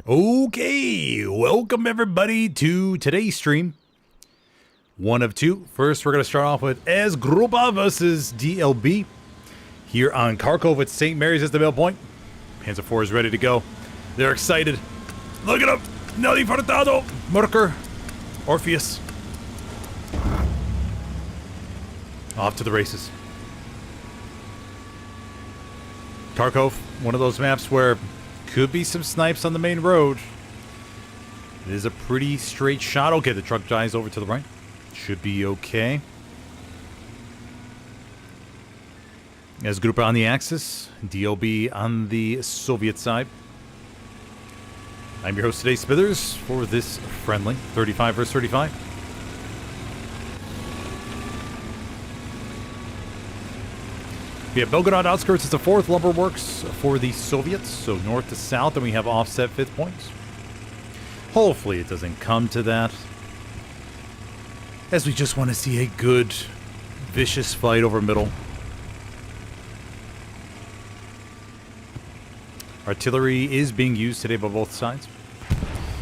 Okay, welcome everybody to today's stream. One of two. First, we're going to start off with S Grupa versus DLB here on Kharkov at St. Mary's as the mail point. Panzer IV is ready to go. They're excited. Look at him! Nelly Furtado! Merker! Orpheus. Off to the races. Kharkov, one of those maps where could be some snipes on the main road. It is a pretty straight shot. Okay, the truck dies over to the right. Should be okay. As Grupa on the Axis, DLB on the Soviet side. I'm your host today, Smithers, for this friendly 35 versus 35. We have Belgorod outskirts as the 4th lumber works for the Soviets, so north to south, and we have offset 5th points. Hopefully it doesn't come to that, as we just want to see a good, vicious fight over middle. Artillery is being used today by both sides.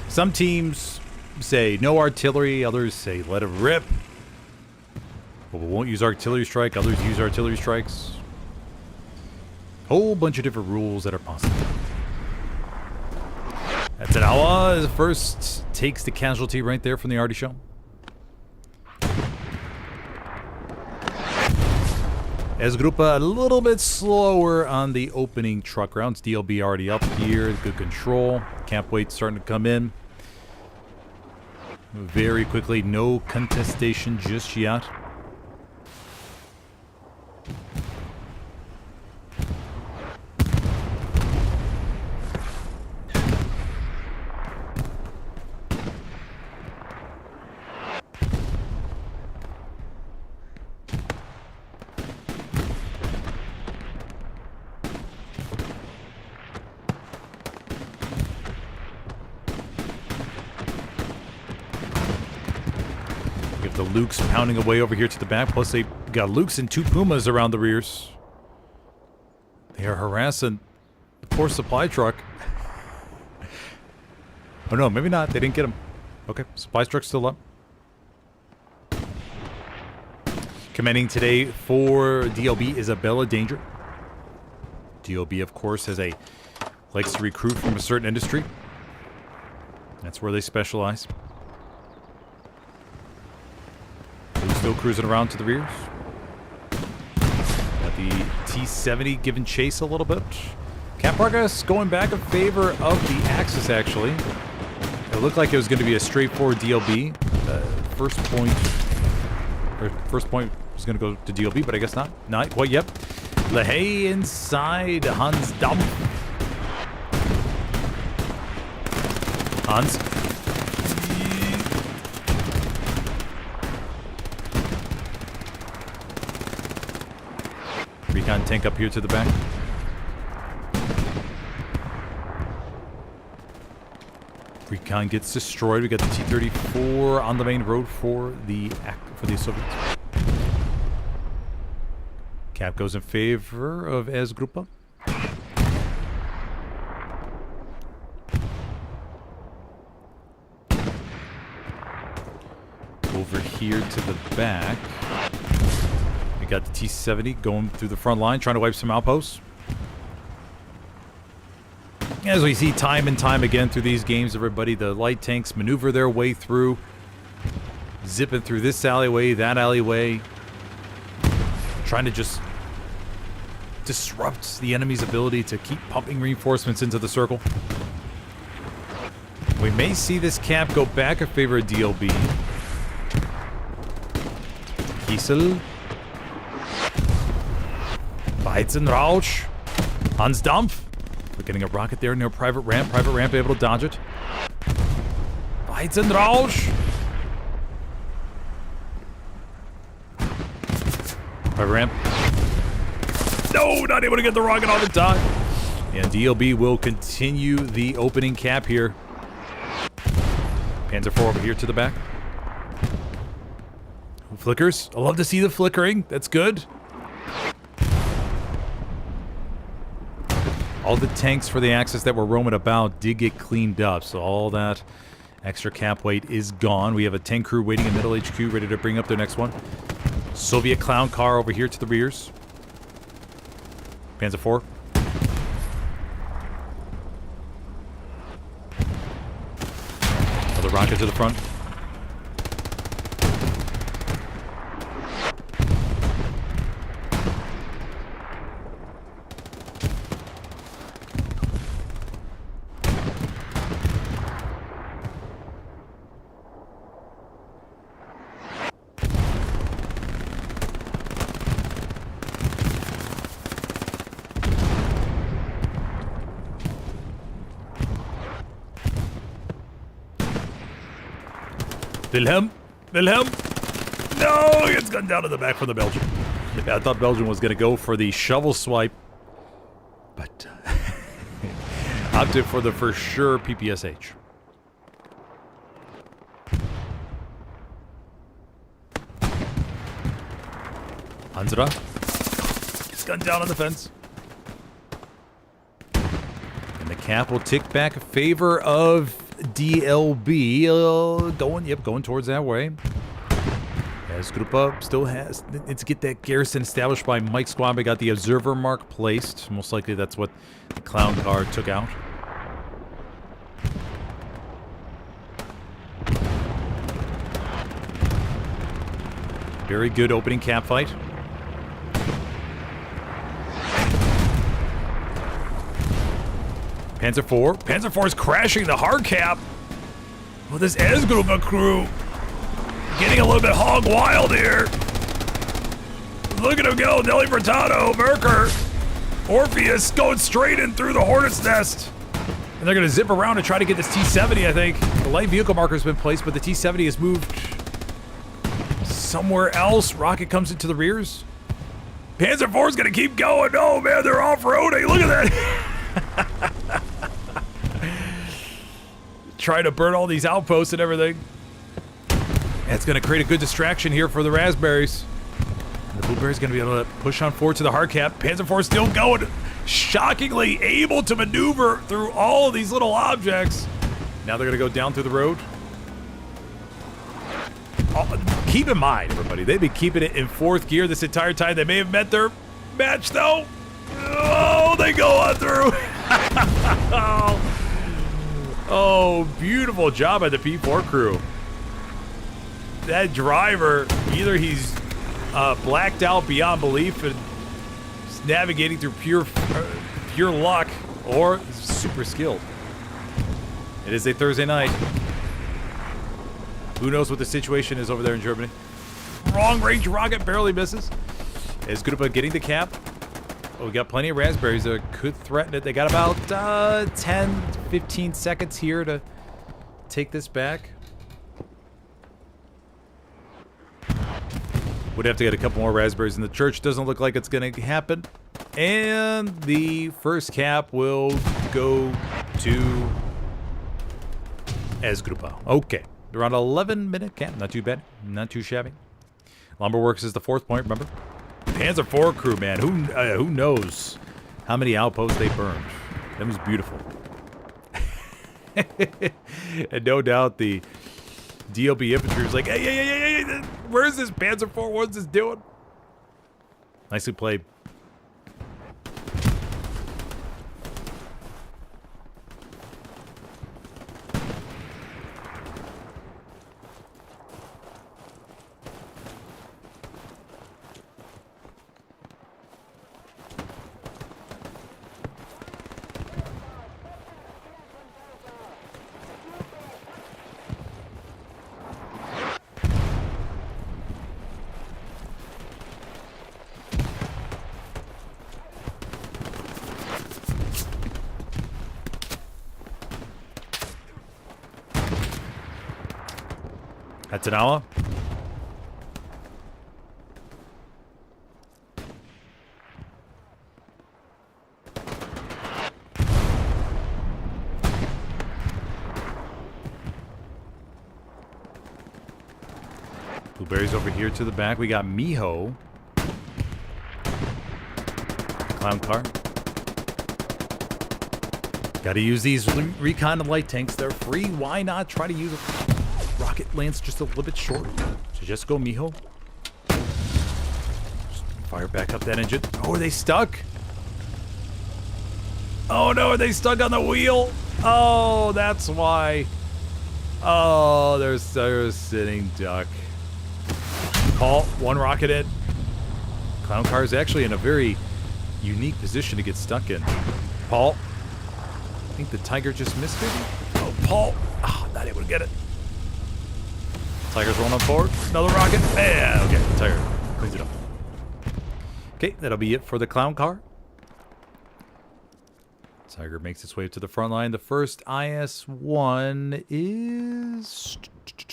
Some teams say no artillery, others say let it rip. But we won't use artillery strike, others use artillery strikes. Whole bunch of different rules that are possible. That's an Awa first takes the casualty right there from the Arty show. As Grupa a little bit slower on the opening truck rounds. DLB already up here, good control. Camp weight starting to come in. Very quickly, no contestation just yet. The Lukes pounding away over here to the back. Plus, they got Lukes and 2 Pumas around the rears. They are harassing the poor supply truck. Oh no, maybe not. They didn't get him. Okay, supply truck's still up. Commending today for DLB Isabella Danger. DLB, of course, likes to recruit from a certain industry. That's where they specialize. Still cruising around to the rears. Got the T-70 giving chase a little bit. Camp progress going back in favor of the Axis, actually. It looked like it was going to be a straightforward DLB. First point was going to go to DLB, but I guess not. Not quite yet. LeHay inside. Hans Dampf. Hans. Recon tank up here to the back. Recon gets destroyed. We got the T-34 on the main road for the Soviets. Cap goes in favor of S Grupa. Over here to the back. We got the T-70 going through the front line, trying to wipe some outposts. As we see time and time again through these games, everybody, the light tanks maneuver their way through, zipping through this alleyway, that alleyway, trying to just disrupt the enemy's ability to keep pumping reinforcements into the circle. We may see this cap go back in favor of DLB. Kiesel. Weizenrausch. Hans Dampf. We're getting a rocket there near private ramp. Private ramp able to dodge it. Weizenrausch. Private ramp. No, not able to get the rocket off in time. And DLB will continue the opening cap here. Panzer IV over here to the back. Flickers. I love to see the flickering. That's good. All the tanks for the Axis that were roaming about did get cleaned up, so all that extra cap weight is gone. We have a tank crew waiting in middle HQ, ready to bring up their next one. Soviet clown car over here to the rears. Panzer IV. Another rocket to the front. Wilhelm! Wilhelm! No! He gets gunned down to the back from the Belgian. Yeah, I thought Belgium was going to go for the shovel swipe. But opted for the for sure PPSH. Hansra gets gunned down on the fence. And the cap will tick back in favor of DLB, going towards that way. As Grupa still has to get that garrison established by Mike Squad. We got the observer mark placed. Most likely that's what the clown car took out. Very good opening cap fight. Panzer IV. Panzer IV is crashing the hard cap. Well, this S-Grupa crew getting a little bit hog wild here. Look at him go. Nelly Furtado, Merker, Orpheus going straight in through the Hornet's nest. And they're going to zip around and try to get this T-70, I think. The light vehicle marker has been placed, but the T-70 has moved somewhere else. Rocket comes into the rears. Panzer IV is going to keep going. Oh, man, they're off-roading. Look at that. Trying to burn all these outposts and everything. That's going to create a good distraction here for the Raspberries. And the Blueberries going to be able to push on forward to the hard cap. Panzer IV still going. Shockingly able to maneuver through all of these little objects. Now they're going to go down through the road. Keep in mind, everybody, they've been keeping it in fourth gear this entire time. They may have met their match, though. Oh, they go on through. Oh, beautiful job by the P4 crew. That driver, either he's blacked out beyond belief and navigating through pure luck, or super skilled. It is a Thursday night. Who knows what the situation is over there in Germany? Wrong range rocket barely misses. Is Grupa getting the cap? Oh, we got plenty of Raspberries that could threaten it. They got about 10, 15 seconds here to take this back. Would have to get a couple more Raspberries in the church. Doesn't look like it's going to happen. And the first cap will go to S-Grupa. Okay. Around 11-minute cap. Not too bad. Not too shabby. Lumberworks is the fourth point, remember? Panzer IV crew, man. Who knows how many outposts they burned. That was beautiful. And no doubt the DLB infantry was like, hey, where's this Panzer IV? What's this doing? Nicely played. That's an hour. Blueberries over here to the back. We got Miho. Clown car. Gotta use these recon light tanks. They're free. Why not try to use a rocket lance just a little bit short? So just go, mijo. Just fire back up that engine. Oh, are they stuck? Oh no, are they stuck on the wheel? Oh, that's why. Oh, they're sitting duck. Paul, one rocket in. Clown car is actually in a very unique position to get stuck in. Paul, I think the Tiger just missed it. Oh, Paul, not able to get it. Tiger's rolling forward. Another rocket. Yeah, okay, Tiger cleans it up. Okay, that'll be it for the clown car. Tiger makes its way to the front line. The first IS-1 is...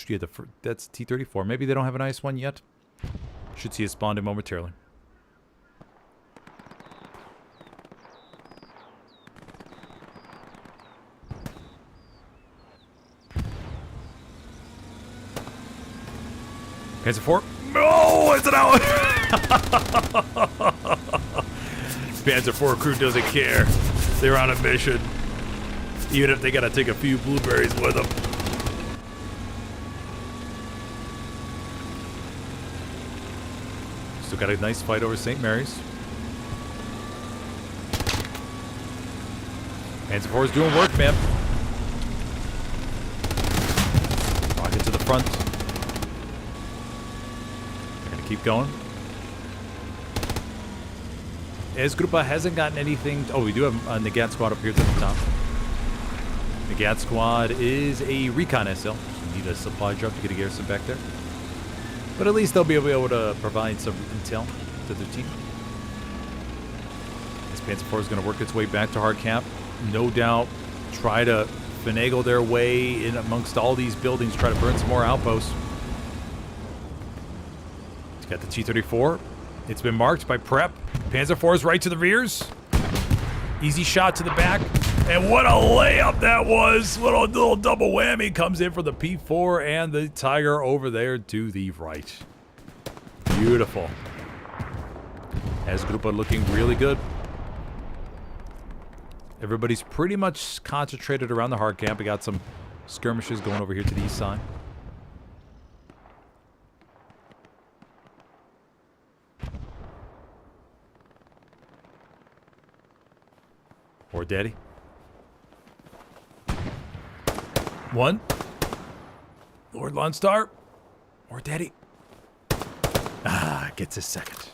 Yeah, that's T-34. Maybe they don't have an IS-1 yet. Should see it spawned in momentarily. Panzer IV. No, it's an out. Panzer IV crew doesn't care. They're on a mission. Even if they gotta take a few blueberries with them. Still got a nice fight over St. Mary's. Panzer IV is doing work, man. Rocket to the front. They're gonna keep going. As Grupa hasn't gotten anything. Oh, we do have a Nagat squad up here at the top. Nagat squad is a recon SL. So we need a supply drop to get a garrison back there. But at least they'll be able to provide some intel to their team. This Panzer IV is going to work its way back to hard cap. No doubt try to finagle their way in amongst all these buildings, try to burn some more outposts. He's got the T-34. It's been marked by prep. Panzer IV is right to the rears. Easy shot to the back. And what a layup that was. What a little double whammy comes in for the P4 and the Tiger over there to the right. Beautiful. As Grupa looking really good. Everybody's pretty much concentrated around the hard camp. We got some skirmishes going over here to the east side. Or Daddy. One. Lord Lonstar. Or Daddy. Gets his second.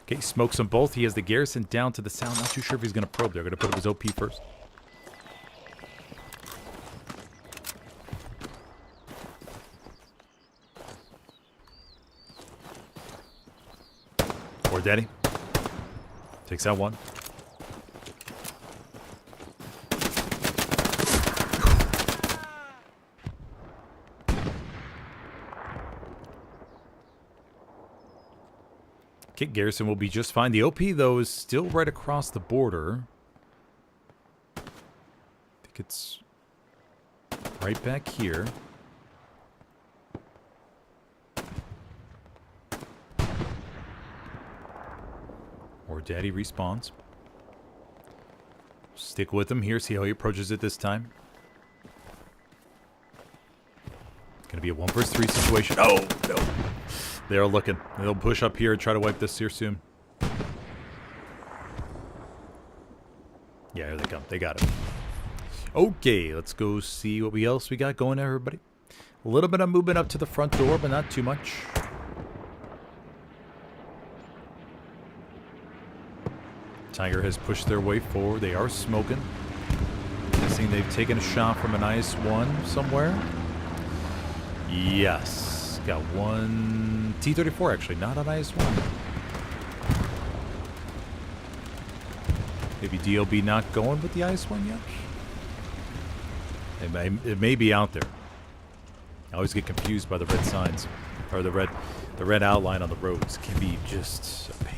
Okay, smokes them both. He has the garrison down to the south. Not too sure if he's going to probe. They're going to put up his OP first. Or Daddy. Takes out one. Kit garrison will be just fine. The OP, though, is still right across the border. I think it's right back here. Or Daddy respawns. Stick with him here, see how he approaches it this time. Gonna be a 1 versus 3 situation. Oh, no. They're looking. They'll push up here and try to wipe this here soon. Yeah, here they come. They got it. Okay, let's go see what else we got going, everybody. A little bit of movement up to the front door, but not too much. Tiger has pushed their way forward. They are smoking. Guessing they've taken a shot from an IS-1 somewhere. Yes. Got one T-34 actually, not an IS-1. Maybe DLB not going with the IS-1 yet? It may be out there. I always get confused by the red signs. Or the red outline on the roads. Can be just a pain.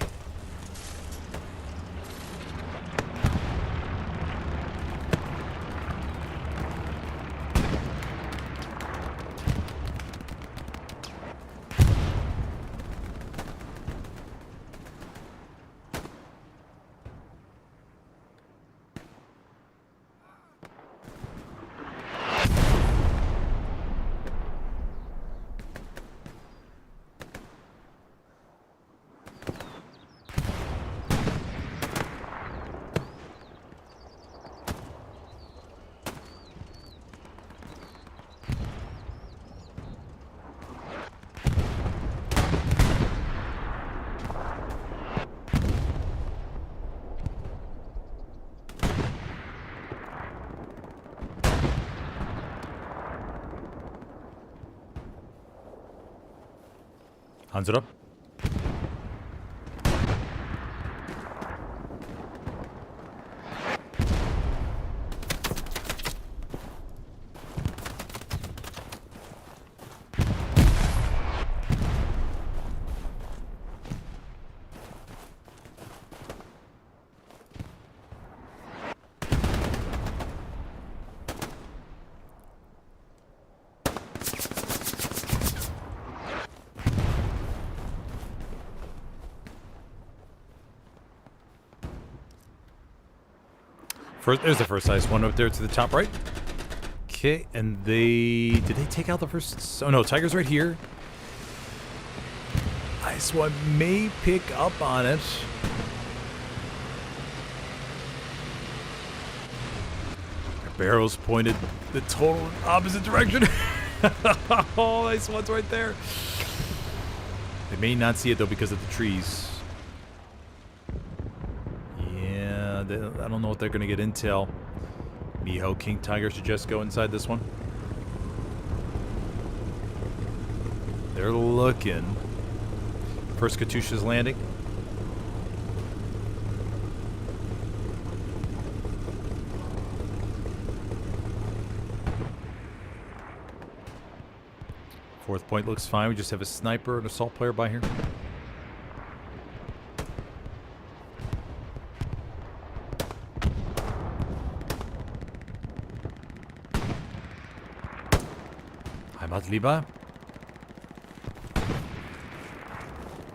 Hands it up. There's the first ice one up there to the top right. Okay, and did they take out the first? Oh no, Tiger's right here. Ice one may pick up on it. Their barrels pointed the total opposite direction. Oh, ice one's right there. They may not see it though because of the trees. I don't know if they're going to get intel. Miho, King Tiger should just go inside this one. They're looking. First Katyusha's landing. Fourth point looks fine. We just have a sniper and assault player by here. Lieber.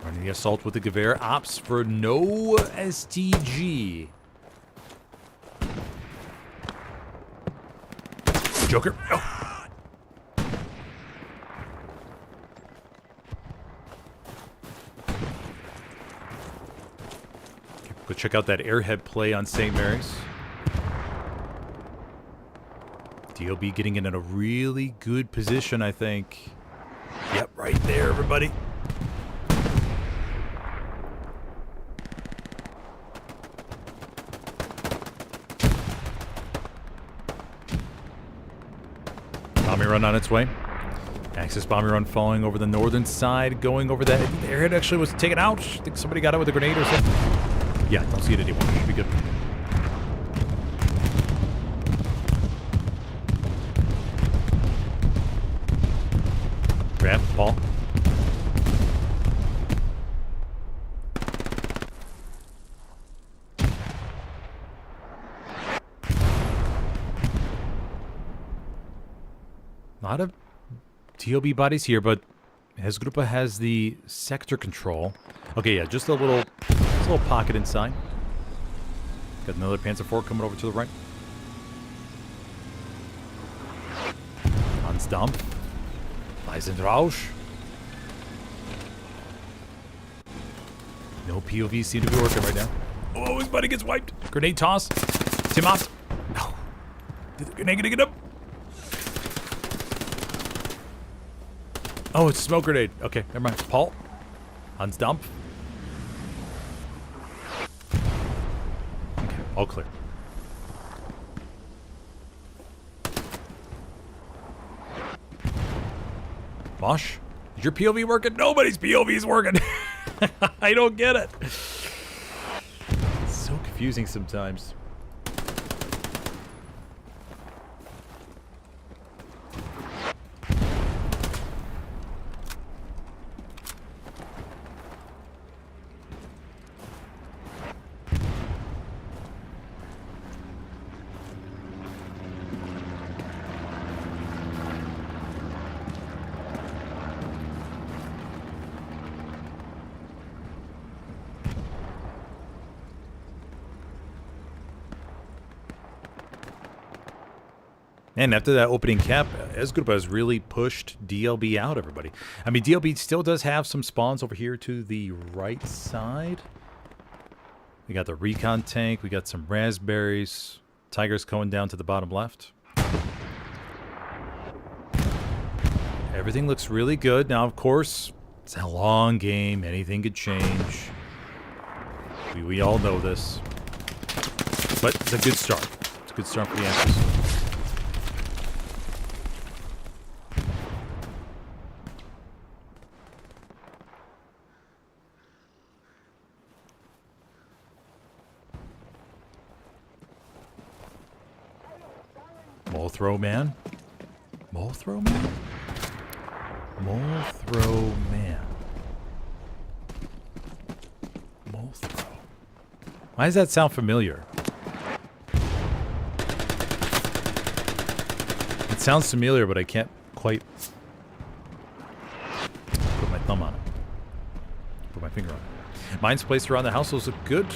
Running the assault with the Gewehr. Opts for no STG. Joker. Oh. Okay, go check out that airhead play on St. Mary's. DLB getting in a really good position, I think. Yep, right there, everybody. Bombing run on its way. Axis bombing run falling over the northern side, going over that. The airhead actually was taken out. I think somebody got it with a grenade or something. Yeah, don't see it anymore. Should be good. Grab, ball. A lot of TOB bodies here, but Hezgrupa has the sector control. Okay, yeah, just a little pocket inside. Got another Panzer IV coming over to the right. Hans Dampf. Rausch. No POVs seem to be working right now. Oh, his buddy gets wiped. Grenade toss. Tim out. No. Did the grenade get up? Oh, it's a smoke grenade. Okay, never mind. Paul. Hans Dampf. Okay, all clear. Mosh, is your POV working? Nobody's POV is working. I don't get it. It's so confusing sometimes. And after that opening cap, Hezgrupa has really pushed DLB out, everybody. I mean, DLB still does have some spawns over here to the right side. We got the recon tank. We got some raspberries. Tiger's going down to the bottom left. Everything looks really good. Now, of course, it's a long game. Anything could change. We all know this. But it's a good start. It's a good start for the Axis. Mothro man. Mothro man? Mothro man. Mothro. Why does that sound familiar? It sounds familiar, but I can't quite put my thumb on it. Put my finger on it. Mines placed around the house. Those look good.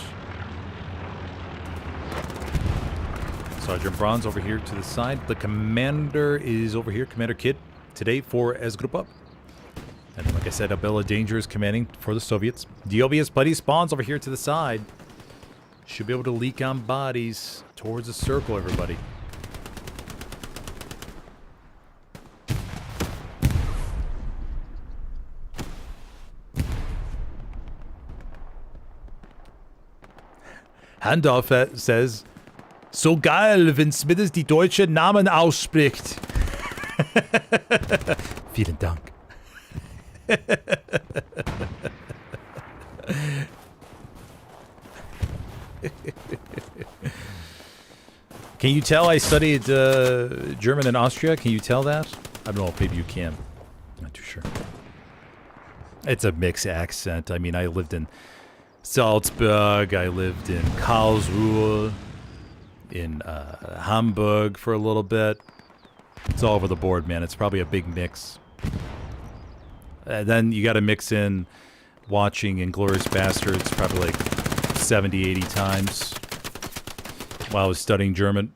Sergeant Bronze over here to the side. The commander is over here. Commander Kid today for Esgrupa. And like I said, Abella Danger is commanding for the Soviets. DLB has plenty of spawns over here to the side. Should be able to leak on bodies towards the circle, everybody. Handorf says, so geil, wenn Smithers die deutsche Namen ausspricht. Vielen Dank. Can you tell I studied German in Austria? Can you tell that? I don't know if maybe you can. I'm not too sure. It's a mixed accent. I mean, I lived in Salzburg. I lived in Karlsruhe. In Hamburg for a little bit. It's all over the board, man. It's probably a big mix. Then you got to mix in watching Inglourious Bastards probably like 70, 80 times while I was studying German.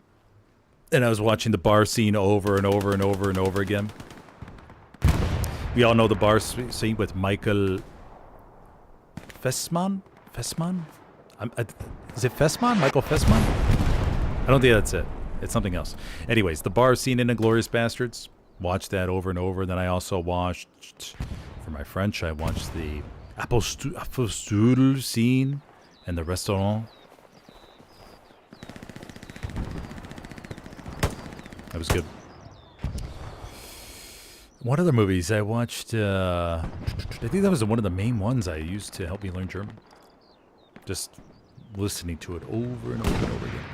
And I was watching the bar scene over and over and over and over again. We all know the bar scene with Michael Fessmann? Fessmann? Is it Fessmann? Michael Fessmann? I don't think that's it. It's something else. Anyways, the bar scene in Inglourious Bastards. Watched that over and over. Then I also watched, for my French, I watched the Apostol scene and the restaurant. That was good. What other movies I watched? I think that was one of the main ones I used to help me learn German. Just listening to it over and over and over again.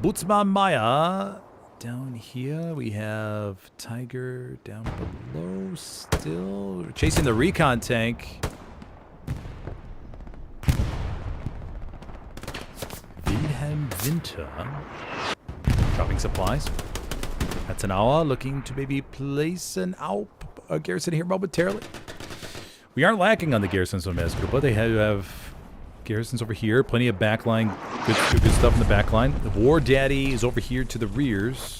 Bootsman Maya. Down here we have Tiger down below still. Chasing the recon tank. Wilhelm Winter. Dropping supplies. That's an hour. Looking to maybe place an a garrison here momentarily. We aren't lacking on the garrisons on Mesgrupa, but they have garrisons over here. Plenty of backline. Good stuff in the backline. The War Daddy is over here to the rears.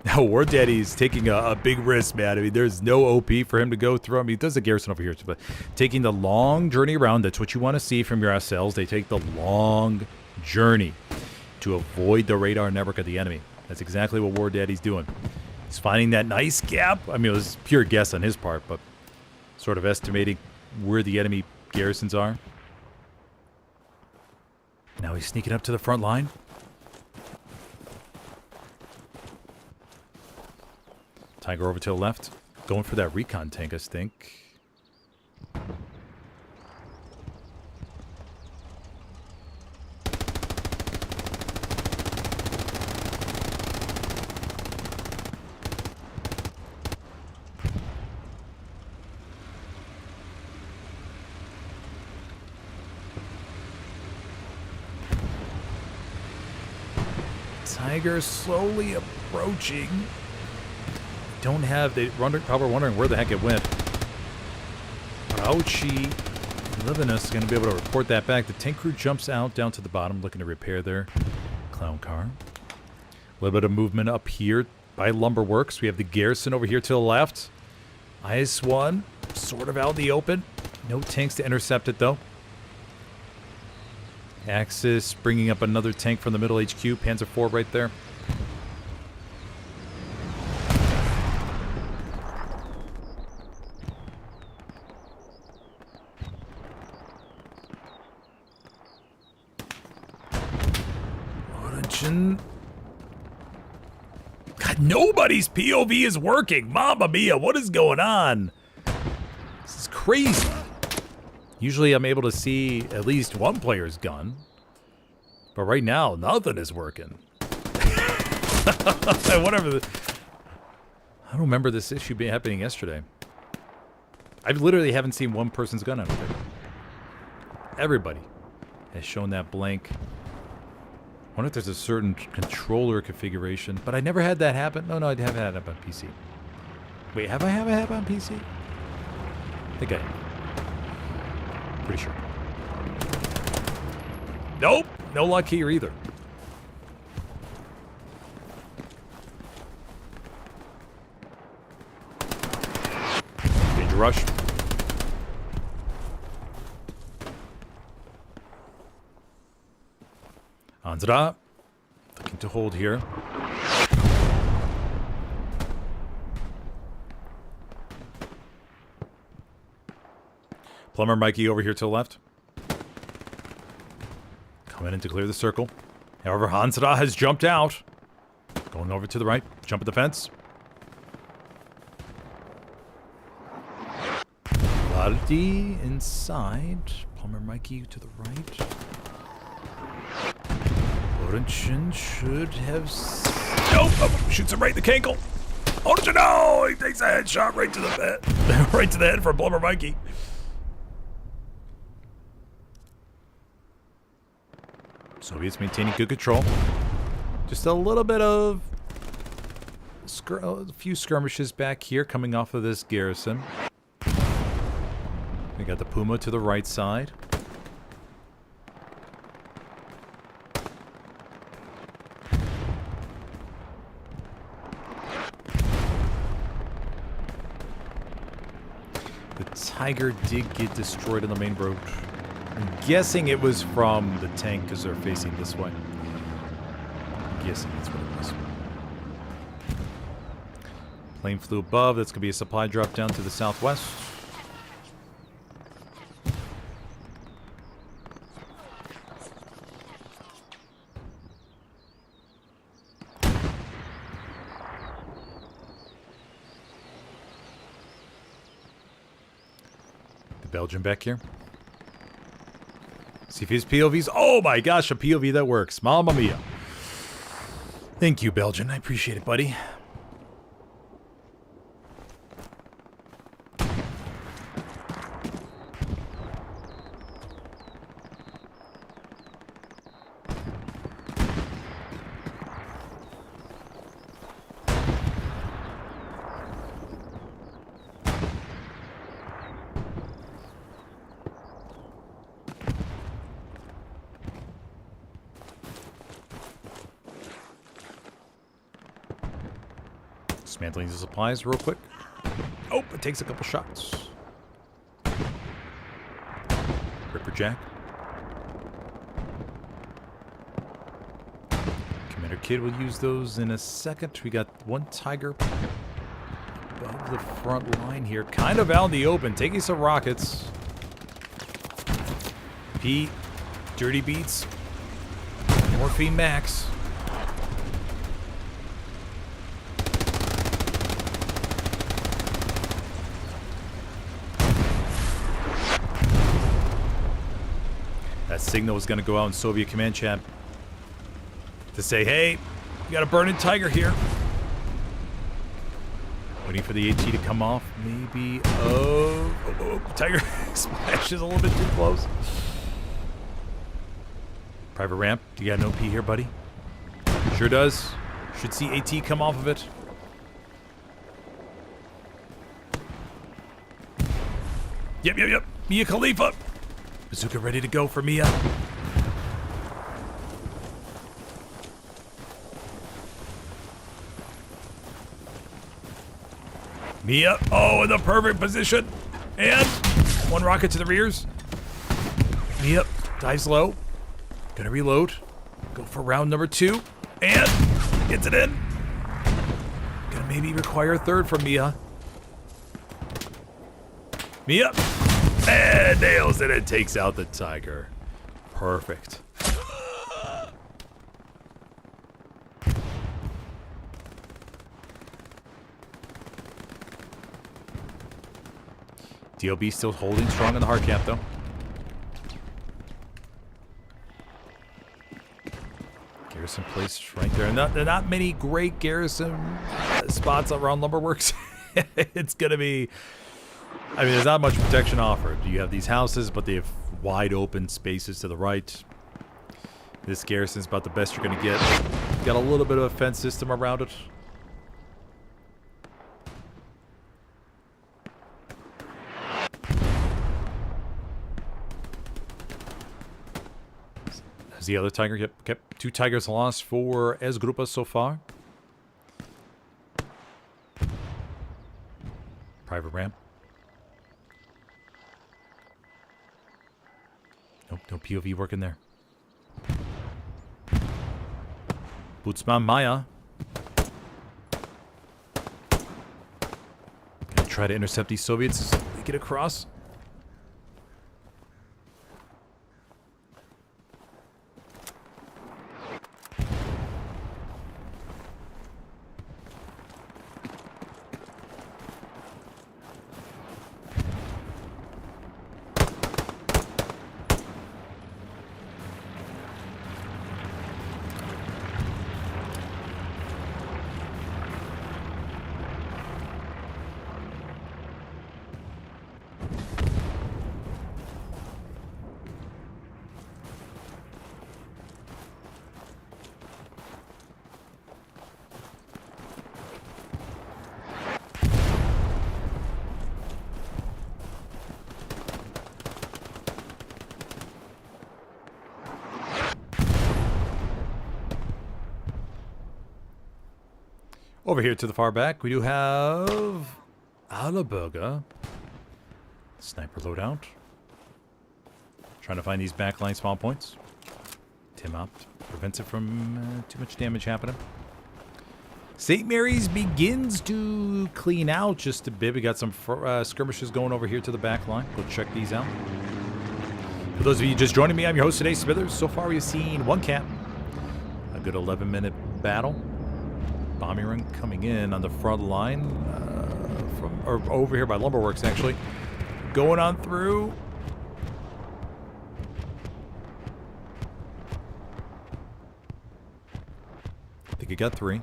Now, War Daddy's taking a big risk, man. I mean, there's no OP for him to go through. I mean, he does a garrison over here, but taking the long journey around, that's what you want to see from your SLs. They take the long journey to avoid the radar network of the enemy. That's exactly what War Daddy's doing. He's finding that nice gap. I mean, it was pure guess on his part, but sort of estimating where the enemy garrisons are. Now he's sneaking up to the front line. Tiger over to the left. Going for that recon tank, I think. Tiger slowly approaching. They probably wondering where the heck it went. Rauchi Livinus is going to be able to report that back. The tank crew jumps out down to the bottom looking to repair their clown car. A little bit of movement up here by Lumberworks. We have the garrison over here to the left. IS-1 sort of out in the open. No tanks to intercept it though. Axis bringing up another tank from the middle HQ. Panzer IV right there. God Nobody's POV is working. Mamma mia, what is going on? This is crazy. Usually I'm able to see at least one player's gun. But right now, nothing is working. Whatever. I don't remember this issue happening yesterday. I literally haven't seen one person's gun out there. Everybody has shown that blank. I wonder if there's a certain controller configuration, but I never had that happen. No, I haven't had it on PC. Wait, have I had it happen on PC? I think I have. Pretty sure. Nope, no luck here either. Danger rush. Anzra, looking to hold here. Plumber Mikey over here to the left. Coming in to clear the circle. However, Hansra has jumped out. Going over to the right. Jump at the fence. Valdi inside. Plumber Mikey to the right. Orangin should have... Nope! Oh, shoots him right in the cankle. Orangin, no! He takes a headshot right to the head. Right to the head from Plumber Mikey. Soviets maintaining good control. Just a little bit of... a few skirmishes back here coming off of this garrison. We got the Puma to the right side. The Tiger did get destroyed on the main road. I'm guessing it was from the tank because they're facing this way. I'm guessing that's what it was. Plane flew above. That's going to be a supply drop down to the southwest. The Belgian back here. See if his POVs... Oh my gosh, a POV that works. Mamma mia. Thank you, Belgian. I appreciate it, buddy. Dismantling the supplies real quick. Oh, it takes a couple shots. Ripper Jack. Commander Kid will use those in a second. We got one Tiger above the front line here. Kind of out in the open. Taking some rockets. Pete. Dirty Beats. Morphine Max. That signal was going to go out in Soviet command chat to say, hey, you got a burning Tiger here. Waiting for the AT to come off. Maybe. Oh, Tiger splashes a little bit too close. Private ramp. You got an OP here, buddy? Sure does. Should see AT come off of it. Yep. Mia Khalifa. Bazooka ready to go for Mia. Mia, oh, in the perfect position. And one rocket to the rears. Mia dives low. Gonna reload. Go for round number 2. And gets it in. Gonna maybe require a third from Mia. Mia. And nails it and takes out the Tiger. Perfect. DLB still holding strong in the hard cap, though. Garrison placed right there. There are not many great garrison spots around Lumberworks. It's going to be... I mean, there's not much protection offered. You have these houses, but they have wide open spaces to the right. This garrison's about the best you're going to get. Got a little bit of a fence system around it. As the other tiger kept 2 tigers lost for S Grupa so far. Private ramp. Nope, no POV working there. Bootsman Maya. Gonna try to intercept these Soviets as they get across. Over here to the far back, we do have Alaberga. Sniper loadout. Trying to find these backline spawn points. Tim Opt prevents it from too much damage happening. St. Mary's begins to clean out just a bit. We got some skirmishes going over here to the back line. Go check these out. For those of you just joining me, I'm your host today, Smithers. So far we've seen one cap. A good 11-minute battle. Bombing run coming in on the front line or over here by Lumberworks, actually. Going on through. I think it got 3.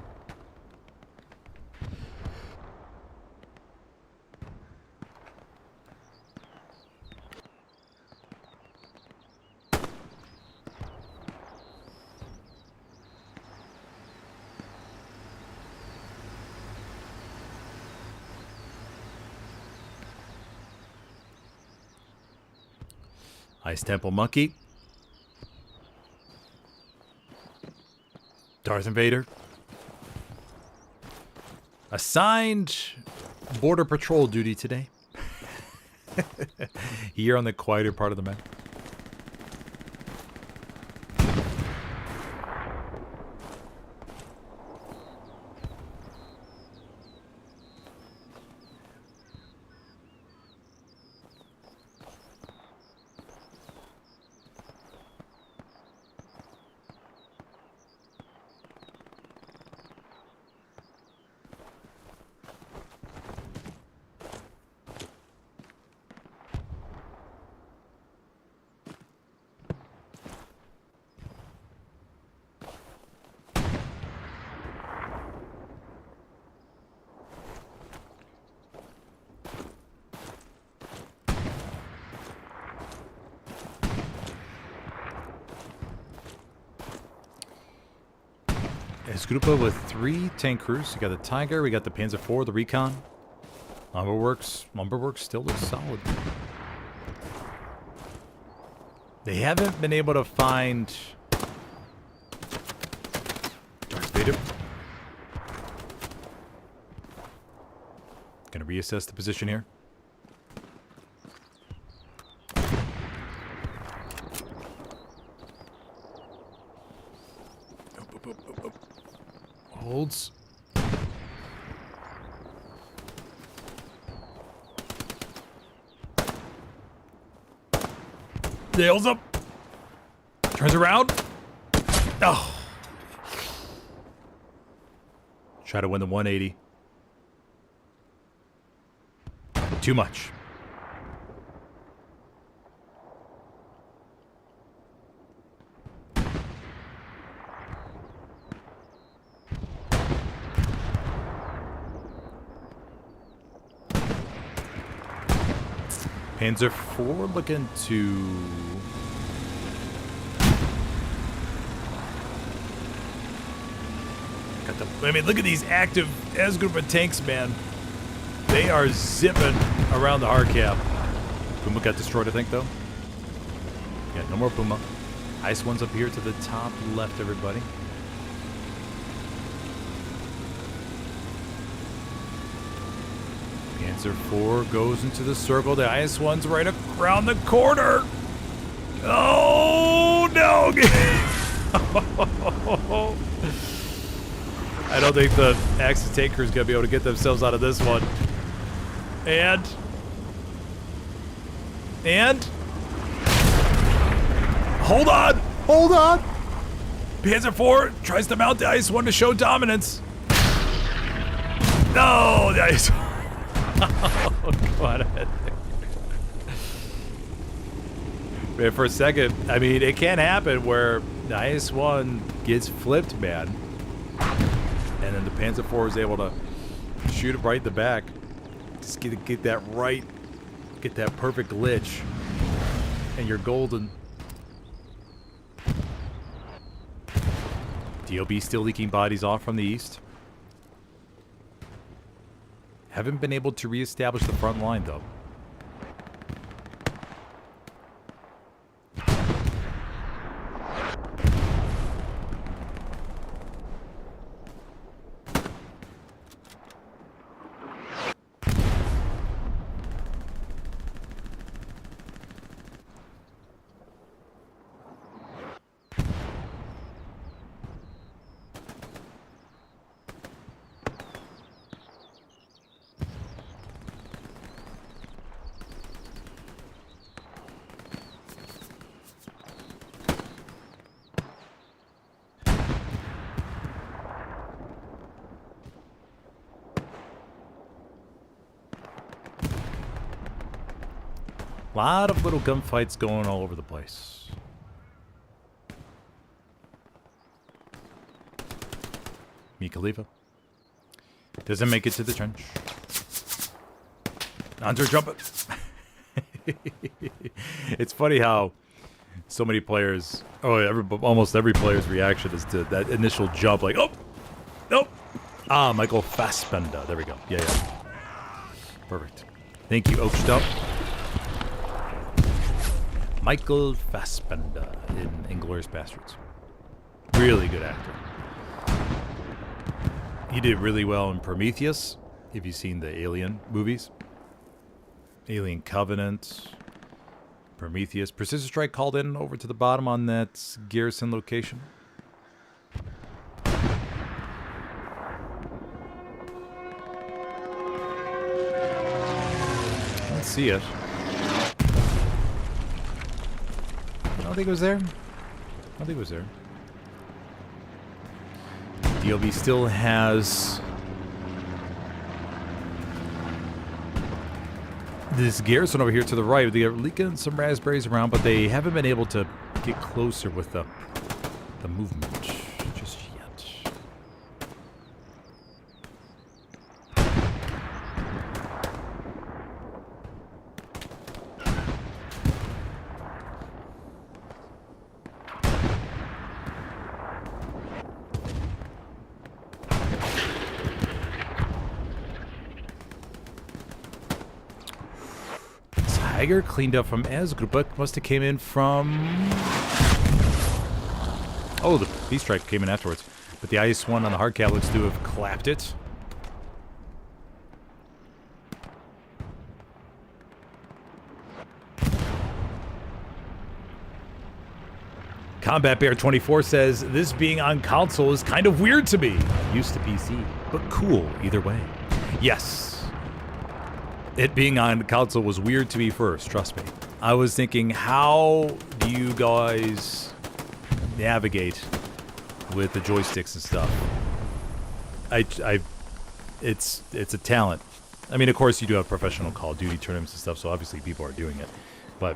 Ice Temple Monkey. Darth Invader. Assigned border patrol duty today. Here on the quieter part of the map. This Grupa with 3 tank crews. You got the Tiger, we got the Panzer IV, the Recon. Lumberworks still looks solid. They haven't been able to find Darth Vader. Gonna reassess the position here. Holds. Nails up. Turns around. Oh. Try to win the 180. Too much. Panzer IV looking to... Got the, I mean, look at these active S group of tanks, man. They are zipping around the hard cap. Puma got destroyed, I think, though. Yeah, no more Puma. Ice one's up here to the top left, everybody. Panzer IV goes into the circle. The ice one's right around the corner. Oh, no. I don't think the Axis tanker is going to be able to get themselves out of this one. And... Hold on! Hold on! Panzer IV tries to mount the ice one to show dominance. No! The ice... Oh, come on. Man, for a second, I mean, it can happen where the ice one gets flipped, man. And then the Panzer IV is able to shoot it right in the back. Just get that right, get that perfect glitch. And you're golden. DLB still leaking bodies off from the east. Haven't been able to reestablish the front line, though. A lot of little gunfights going all over the place. Khalifa doesn't make it to the trench. Under jump it. It's funny how so many players, almost every player's reaction is to that initial jump, like, oh, nope. Ah, Michael Fassbender. There we go. Yeah. Perfect. Thank you, Oakstup. Michael Fassbender in Inglourious Bastards. Really good actor. He did really well in Prometheus, if you've seen the Alien movies. Alien Covenant, Prometheus. Precision Strike called in over to the bottom on that garrison location. Let's see it. I don't think it was there. I don't think it was there. DLB still has this garrison over here to the right. They are leaking some raspberries around, but they haven't been able to get closer with the movement just yet. Tiger cleaned up from Asgrupa. Must have came in from... Oh, the Beast Strike came in afterwards. But the Ice one on the hard cap looks to have clapped it. Combat Bear 24 says, this being on console is kind of weird to me. Used to PC, but cool either way. Yes. It being on console was weird to me first, trust me. I was thinking, how do you guys navigate with the joysticks and stuff? It's a talent. I mean, of course, you do have professional Call of Duty tournaments and stuff, so obviously people are doing it. But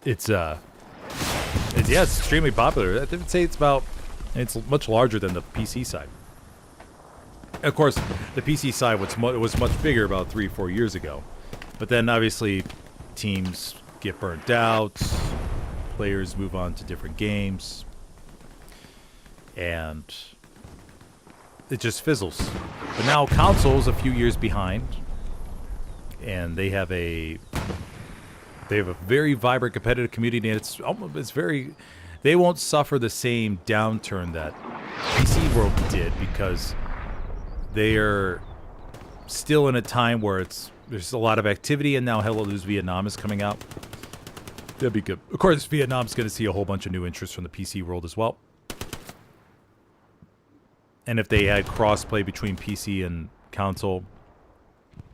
it's extremely popular. I would say it's much larger than the PC side. Of course, the PC side was much bigger about 3-4 years ago. But then, obviously, teams get burnt out. Players move on to different games. And it just fizzles. But now console's a few years behind. And they have a very vibrant competitive community, and it's very, they won't suffer the same downturn that PC World did, because they are still in a time where there's a lot of activity, and now Helios Vietnam is coming out. That'd be good. Of course, Vietnam's going to see a whole bunch of new interests from the PC world as well. And if they had crossplay between PC and console,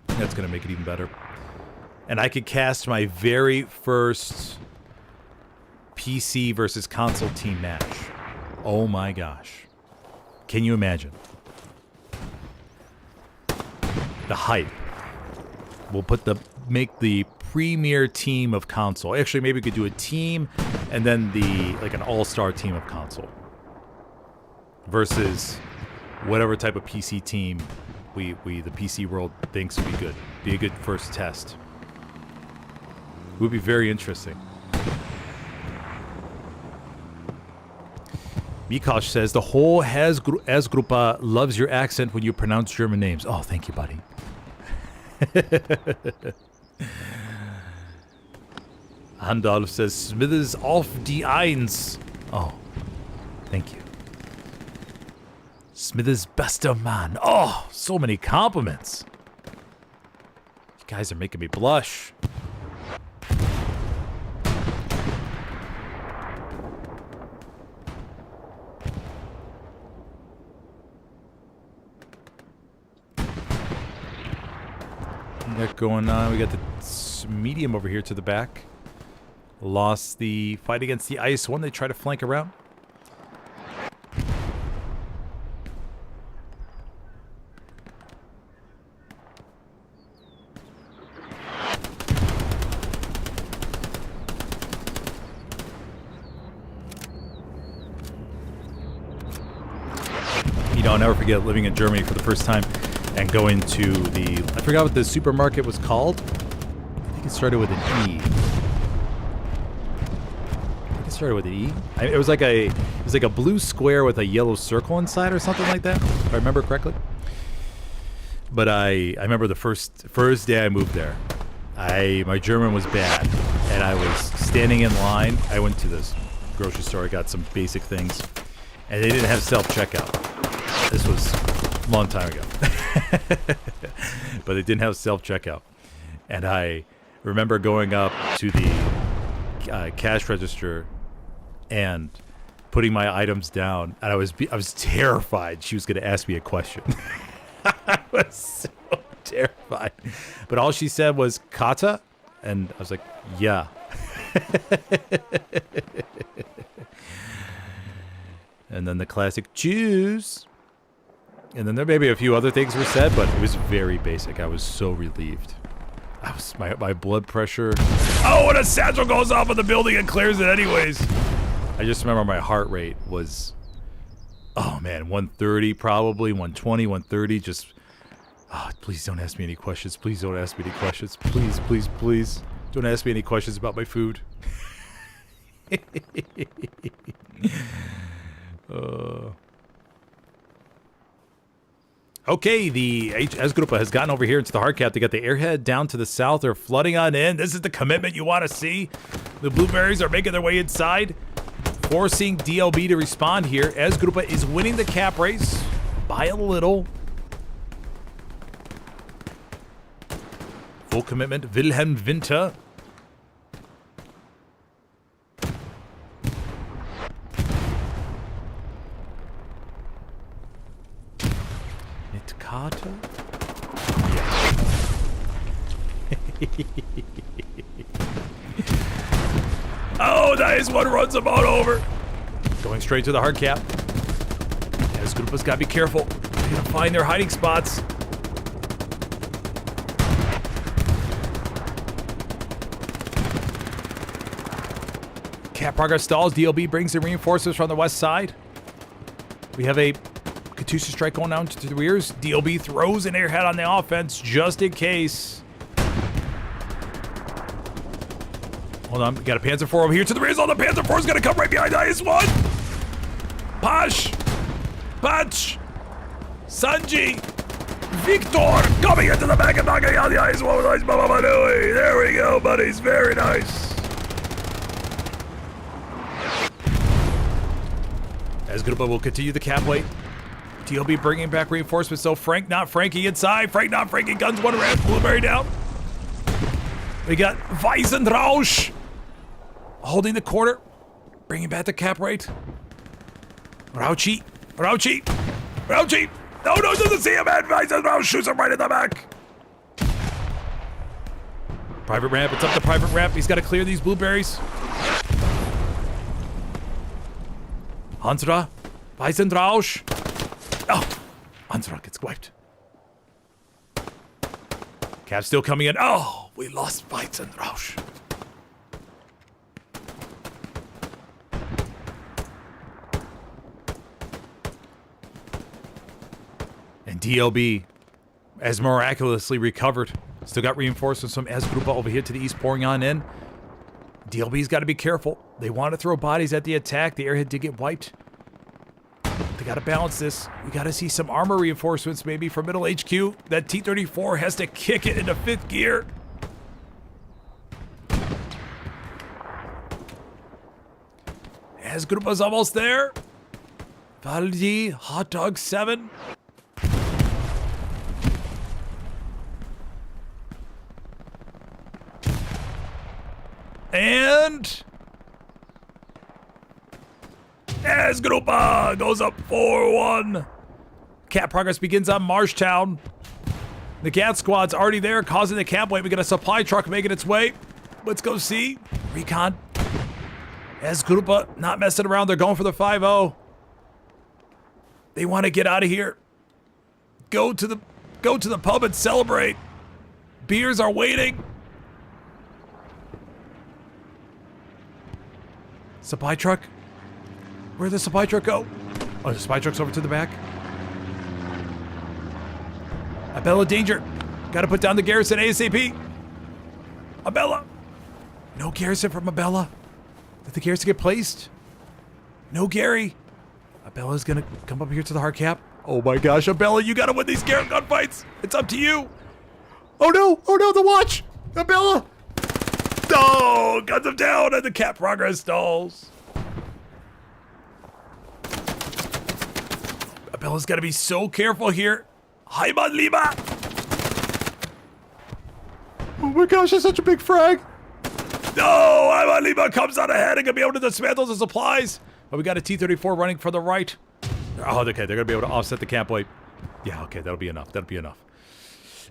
that's going to make it even better. And I could cast my very first PC versus console team match. Oh my gosh. Can you imagine? The hype. We'll make the premier team of console. Actually, maybe we could do a team and then an all-star team of console. Versus whatever type of PC team the PC world thinks would be good. Be a good first test. Would be very interesting. Mikosh says, the whole Grupa loves your accent when you pronounce German names. Oh, thank you, buddy. Handalf says, Smithers auf die Eins. Oh, thank you. Smithers bester man. Oh, so many compliments. You guys are making me blush. That going on. We got the medium over here to the back. Lost the fight against the ice one. They try to flank around. You know, I'll never forget living in Germany for the first time and going to I forgot what the supermarket was called. I think it started with an E. It was like a blue square with a yellow circle inside or something like that, if I remember correctly. But I remember the first day I moved there. My German was bad, and I was standing in line. I went to this grocery store, I got some basic things, and they didn't have self-checkout. This was a long time ago. But they didn't have self-checkout. And I remember going up to the cash register and putting my items down, and I was terrified she was going to ask me a question. I was so terrified. But all she said was, Kata? And I was like, yeah. And then the classic Jews. And then there may be a few other things were said, but it was very basic. I was so relieved. My blood pressure. Oh, and a satchel goes off in the building and clears it anyways. I just remember my heart rate was, oh man, 130 probably, 120, 130. Just, please don't ask me any questions. Please don't ask me any questions. Please, please, please. Don't ask me any questions about my food. Okay, the HS Grupa has gotten over here into the hard cap. They got the airhead down to the south. They're flooding on in. This is the commitment you want to see. The blueberries are making their way inside, forcing DLB to respond here. HS Grupa is winning the cap race by a little. Full commitment, Wilhelm Winter. Carter? Oh, nice one, runs them all over. Going straight to the hard cap. This group has got to be careful. They're going to find their hiding spots. Cap progress stalls. DLB brings in reinforcements from the west side. We have a Katusha strike going down to the rears. DLB throws an airhead on the offense just in case. Hold on, we got a Panzer IV over here to the rears. Oh, the Panzer IV is going to come right behind the IS-1. Pash, Patch, Sanji, Victor coming into the back and knocking out the IS-1 with Ice Baba Manui. There we go, buddies. Very nice. As Grupa will continue the cap weight. DLB bringing back reinforcements. So Frank, not Frankie inside. Frank, not Frankie. Guns one around. Blueberry down. We got Weisenrausch holding the corner. Bringing back the cap rate. Rauchi. No, doesn't see him. And Weisenrausch shoots him right in the back. Private ramp. It's up to private ramp. He's got to clear these blueberries. Hansra. Weisenrausch. Oh, Hansra gets wiped. Cap still coming in. Oh, we lost Weisenrausch. And DLB has miraculously recovered. Still got reinforcements from Esgrupa over here to the east pouring on in. DLB's got to be careful. They want to throw bodies at the attack. The airhead did get wiped. They got to balance this. We got to see some armor reinforcements maybe from middle HQ. That T-34 has to kick it into 5th gear. Esgrupa's almost there. Valdi, Hot Dog 7. And Esgrupa goes up 4-1. Cap progress begins on Marshtown. The Gat squad's already there, causing the cap weight. We got a supply truck making its way. Let's go see. Recon. Esgrupa not messing around. They're going for the 5-0. They want to get out of here. Go to the pub and celebrate. Beers are waiting. Supply truck? Where'd the supply truck go? Oh, the supply truck's over to the back. Abella danger. Gotta put down the garrison ASAP. Abella. No garrison from Abella. Did the garrison get placed? No Gary. Abella's gonna come up here to the hard cap. Oh my gosh, Abella, you gotta win these gunfights. It's up to you. Oh no, the watch. Abella. No, guns him down and the cap progress stalls. Abella's got to be so careful here. Heimat Lima. Oh my gosh, that's such a big frag. No, Heimat Lima comes out ahead and gonna be able to dismantle the supplies. But we got a T-34 running for the right. Oh, okay, they're gonna be able to offset the cap weight. Yeah, okay, that'll be enough.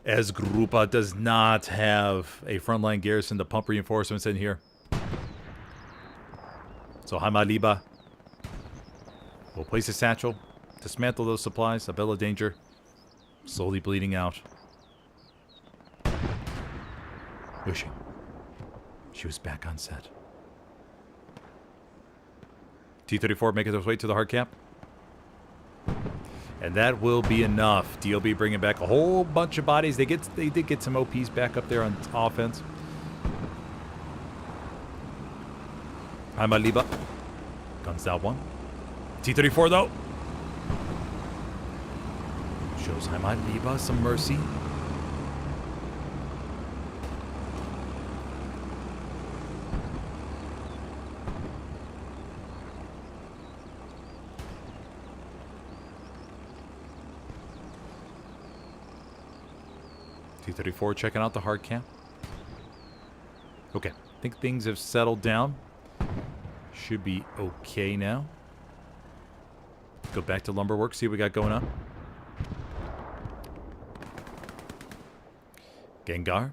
Esgrupa does not have a frontline garrison to pump reinforcements in here. So Haimaliba will place a satchel, dismantle those supplies. Abella danger, slowly bleeding out. Wishing she was back on set. T-34 making its way to the hard cap. And that will be enough. DLB bringing back a whole bunch of bodies. They did get some OPs back up there on offense. Haimaliba comes down one. T-34 though shows Haimaliba some mercy. T-34 checking out the hard cap. Okay, I think things have settled down. Should be okay now. Go back to Lumberworks, see what we got going on. Gengar.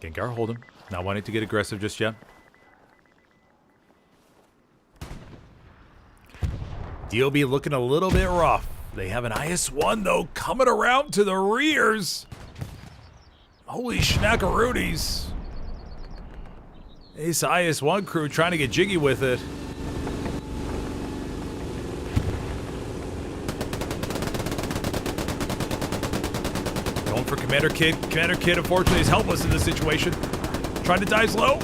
Gengar hold him. Not wanting to get aggressive just yet. DLB looking a little bit rough. They have an IS-1, though, coming around to the rears. Holy schnackaroonies. This IS-1 crew trying to get jiggy with it. Going for Commander Kid. Commander Kid, unfortunately, is helpless in this situation. Trying to dive slow.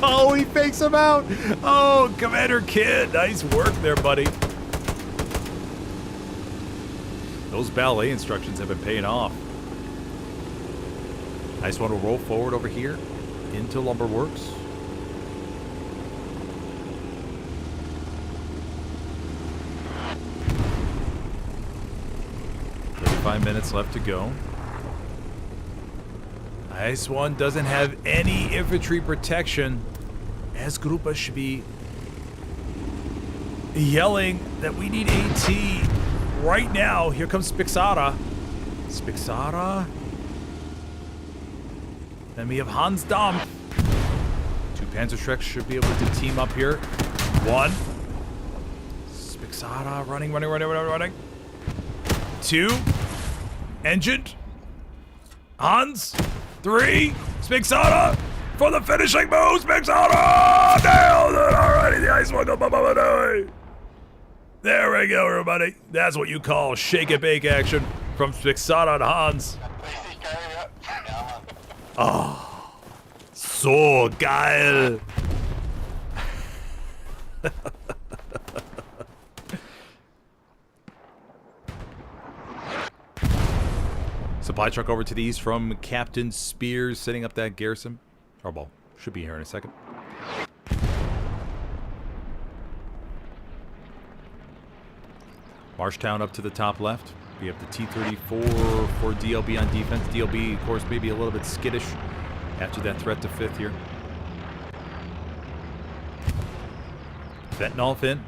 Oh, he fakes him out. Oh, Commander Kid. Nice work there, buddy. Those ballet instructions have been paying off. I just want to roll forward over here into Lumberworks. Minutes left to go. IS-1 doesn't have any infantry protection, as Grupa should be yelling that we need AT right now. Here comes Spixara. Spixara. Then we have Hans Dampf. 2 Panzerschrecks should be able to team up here. 1. Spixara running. 2. Engined. Hans. 3. Spixara for the finishing move. Spixara! Nailed it already. The IS-1 go. There we go, everybody. That's what you call shake and bake action from Spixara to Hans. Oh, so geil. Supply truck over to the east from Captain Spears, setting up that garrison. Oh, well, should be here in a second. Marshtown up to the top left. We have the T-34 for DLB on defense. DLB, of course, maybe a little bit skittish after that threat to 5th here. Fentanyl in.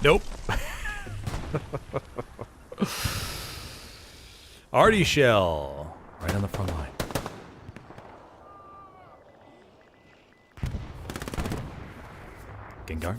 Nope. Artie Shell. Right on the front line. Gengar.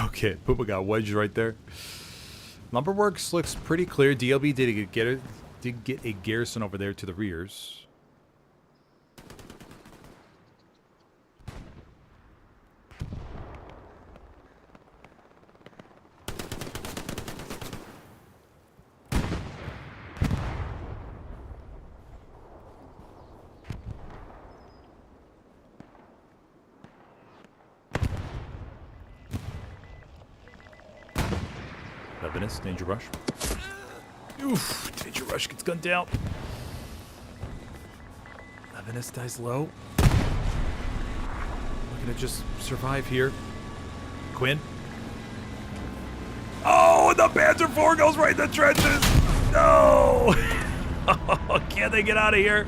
Okay, Poopa got wedged right there. Lumberworks looks pretty clear. DLB did get a garrison over there to the rears. Danger rush. Oof, danger rush gets gunned down. Levinus dies low. Looking to just survive here. Quinn. Oh, and the Panzer IV goes right in the trenches. No. Can't they get out of here?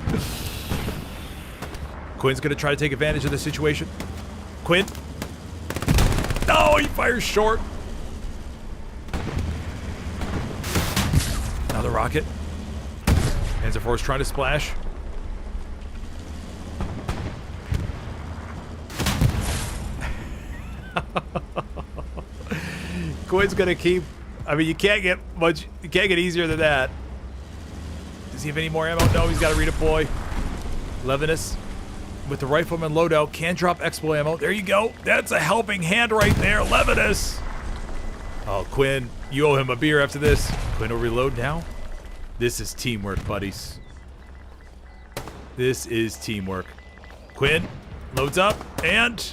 Quinn's going to try to take advantage of the situation. Quinn. No, he fires short. Another rocket. Panzer IV is trying to splash. Quinn's gonna keep. I mean, you can't get much. You can't get easier than that. Does he have any more ammo? No, he's got to redeploy. Levinus with the rifleman loadout can drop expo ammo. There you go. That's a helping hand right there, Levinus. Oh, Quinn, you owe him a beer after this. Quinn will reload now. This is teamwork, buddies. This is teamwork. Quinn loads up and...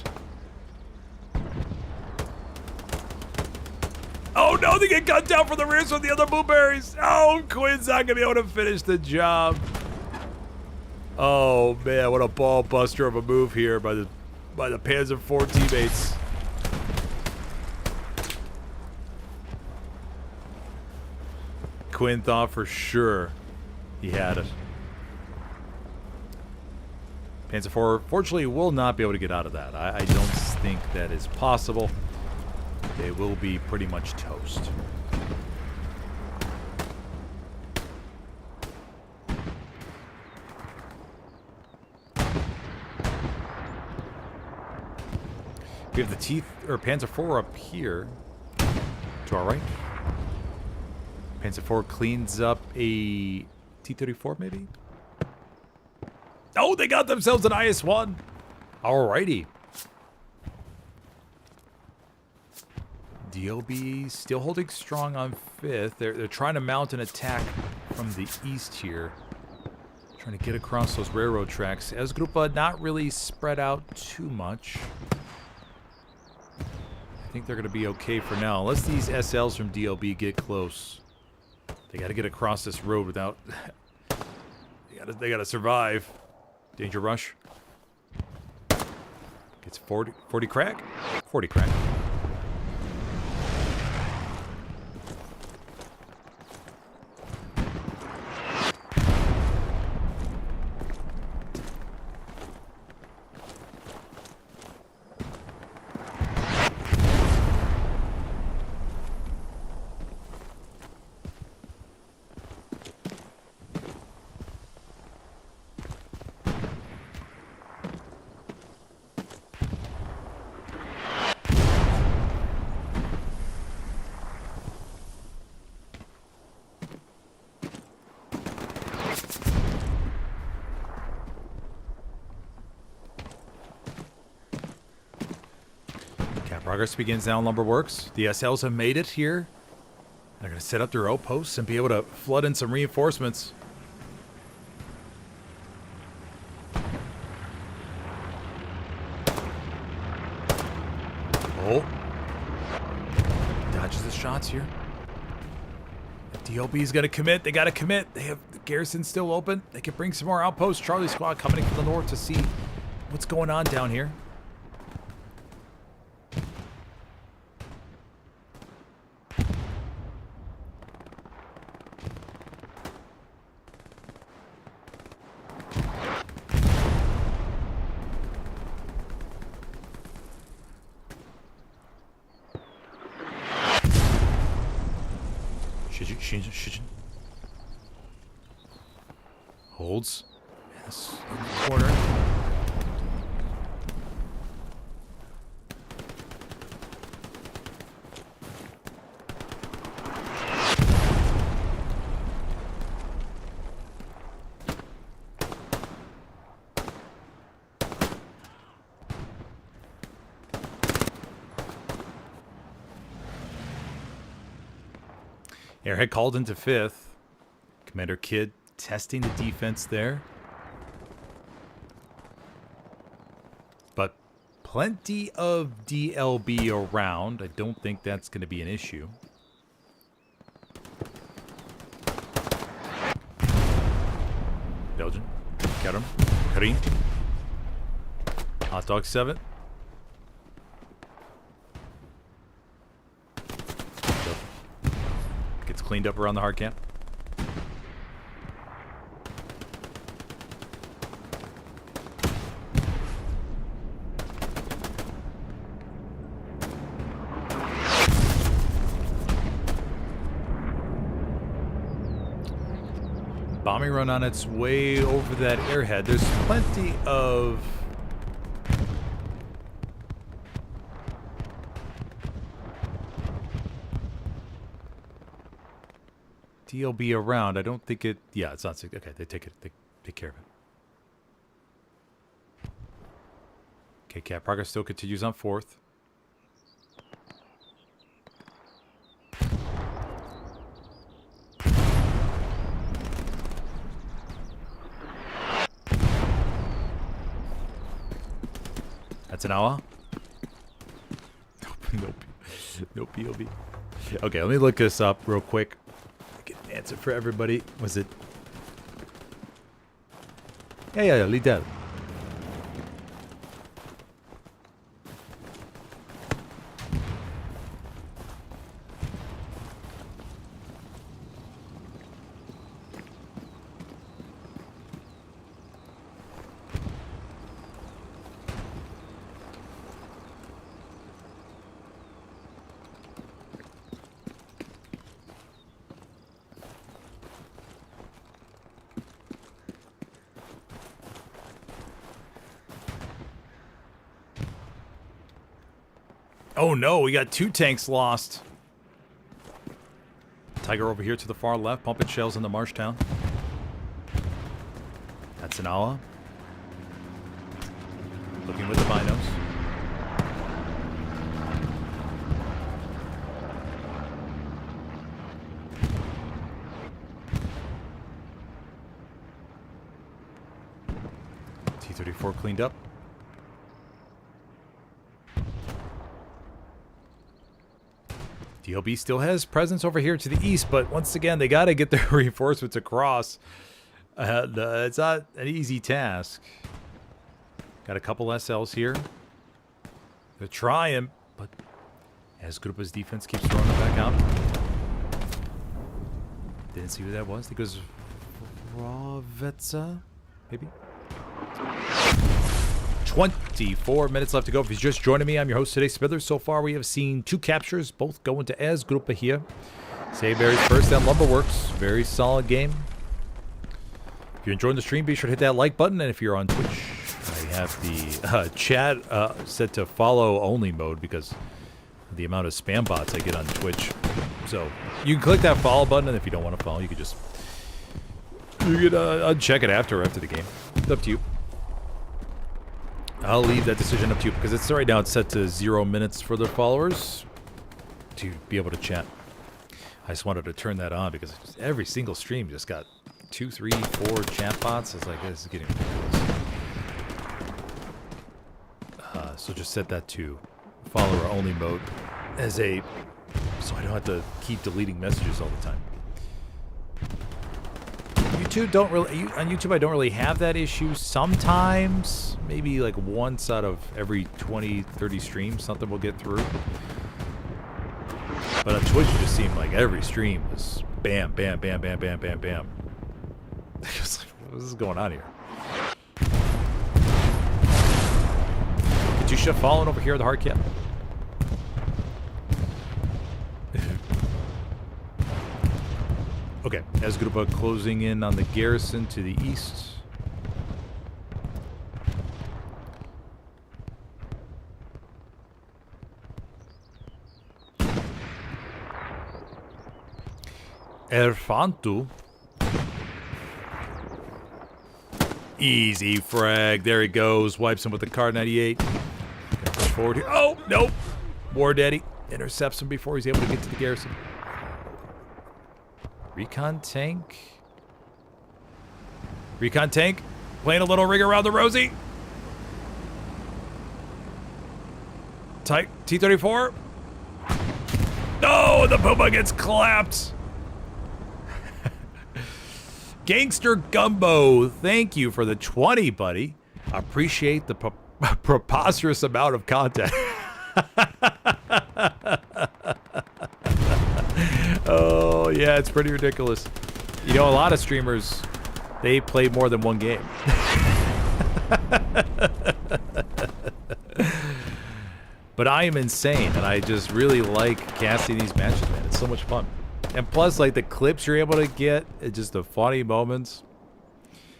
Oh no, they get cut down from the rears with the other blueberries. Oh, Quinn's not gonna be able to finish the job. Oh man, what a ball buster of a move here by the Panzer IV teammates. Quinn thought for sure he had it. Panzer IV, fortunately, will not be able to get out of that. I don't think that is possible. They will be pretty much toast. We have the Panzer IV up here to our right. Panzer IV cleans up a T-34 maybe? Oh, they got themselves an IS-1. Alrighty. DLB still holding strong on 5th. They're trying to mount an attack from the east here. Trying to get across those railroad tracks. Esgrupa not really spread out too much. I think they're going to be okay for now. Unless these SLs from DLB get close. They got to get across this road without... they got to survive. Danger rush. Gets 40 crack? 40 crack. Progress begins now in Lumber Works. The SLs have made it here. They're going to set up their outposts and be able to flood in some reinforcements. Oh. Dodges the shots here. The DLB is going to commit. They got to commit. They have the garrison still open. They can bring some more outposts. Charlie squad coming in from the north to see what's going on down here. Holds. Yes, in the corner. Airhead called into 5th. Commander Kidd testing the defense there. But plenty of DLB around. I don't think that's going to be an issue. Belgian. Got him. Karim. Hot Dog 7. Gets cleaned up around the hard camp. Bombing run on its way over that airhead. There's plenty of DLB around. I don't think it... Yeah, it's not... Okay, they take it. They take care of it. Okay, Cat progress still continues on 4th. That's an hour. Nope. No POV. Okay, let me look this up real quick. Get an answer for everybody. Was it? Yeah, Lidl. Oh no, we got 2 tanks lost. Tiger over here to the far left, pumping shells in the marsh town. That's an hour. Looking with the binos. T-34 cleaned up. DLB still has presence over here to the east, but once again, they got to get their reinforcements across. It's not an easy task. Got a couple SLs here. They're trying, but as Grupa's defense keeps throwing it back out. Didn't see who that was. I think it was Ravetsa, maybe? 24 minutes left to go. If you're just joining me, I'm your host today, Smithers. So far, we have seen 2 captures, both going to Ez Grupa here. Sayberry's first at Lumberworks. Very solid game. If you're enjoying the stream, be sure to hit that like button. And if you're on Twitch, I have the chat set to follow only mode because of the amount of spam bots I get on Twitch. So you can click that follow button, and if you don't want to follow, you can just uncheck it after the game. It's up to you. I'll leave that decision up to you because it's right now it's set to 0 minutes for the followers to be able to chat. I just wanted to turn that on because every single stream just got 2, 3, 4 chat bots. It's like, this is getting ridiculous. So just set that to follower only mode so I don't have to keep deleting messages all the time. YouTube on YouTube I don't really have that issue. Sometimes, maybe like once out of every 20, 30 streams, something will get through. But on Twitch, it just seemed like every stream was bam, bam, bam, bam, bam, bam, bam. I was like, what is going on here? Katusha falling over here at the hard cap. Okay, as Grupa closing in on the garrison to the east. Erfantu. Easy frag. There he goes. Wipes him with the Kar 98. Gonna push forward here. Oh, nope. War Daddy intercepts him before he's able to get to the garrison. Recon tank. Recon tank. Playing a little ring around the rosy. Tight T-34. No, the Puma gets clapped. Gangster Gumbo, thank you for the 20, buddy. Appreciate the preposterous amount of content. Oh, yeah, it's pretty ridiculous. You know, a lot of streamers, they play more than one game. But I am insane, and I just really like casting these matches, man. It's so much fun. And plus, like, the clips you're able to get, it's just the funny moments.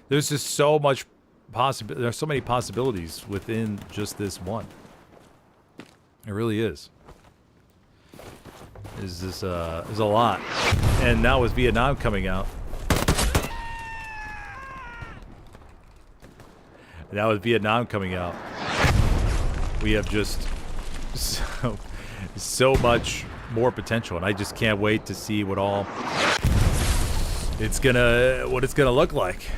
There's just so much there's so many possibilities within just this one. It really is. There's a lot. And now with Vietnam coming out. Now with Vietnam coming out, we have just so much more potential, and I just can't wait to see what it's gonna look like.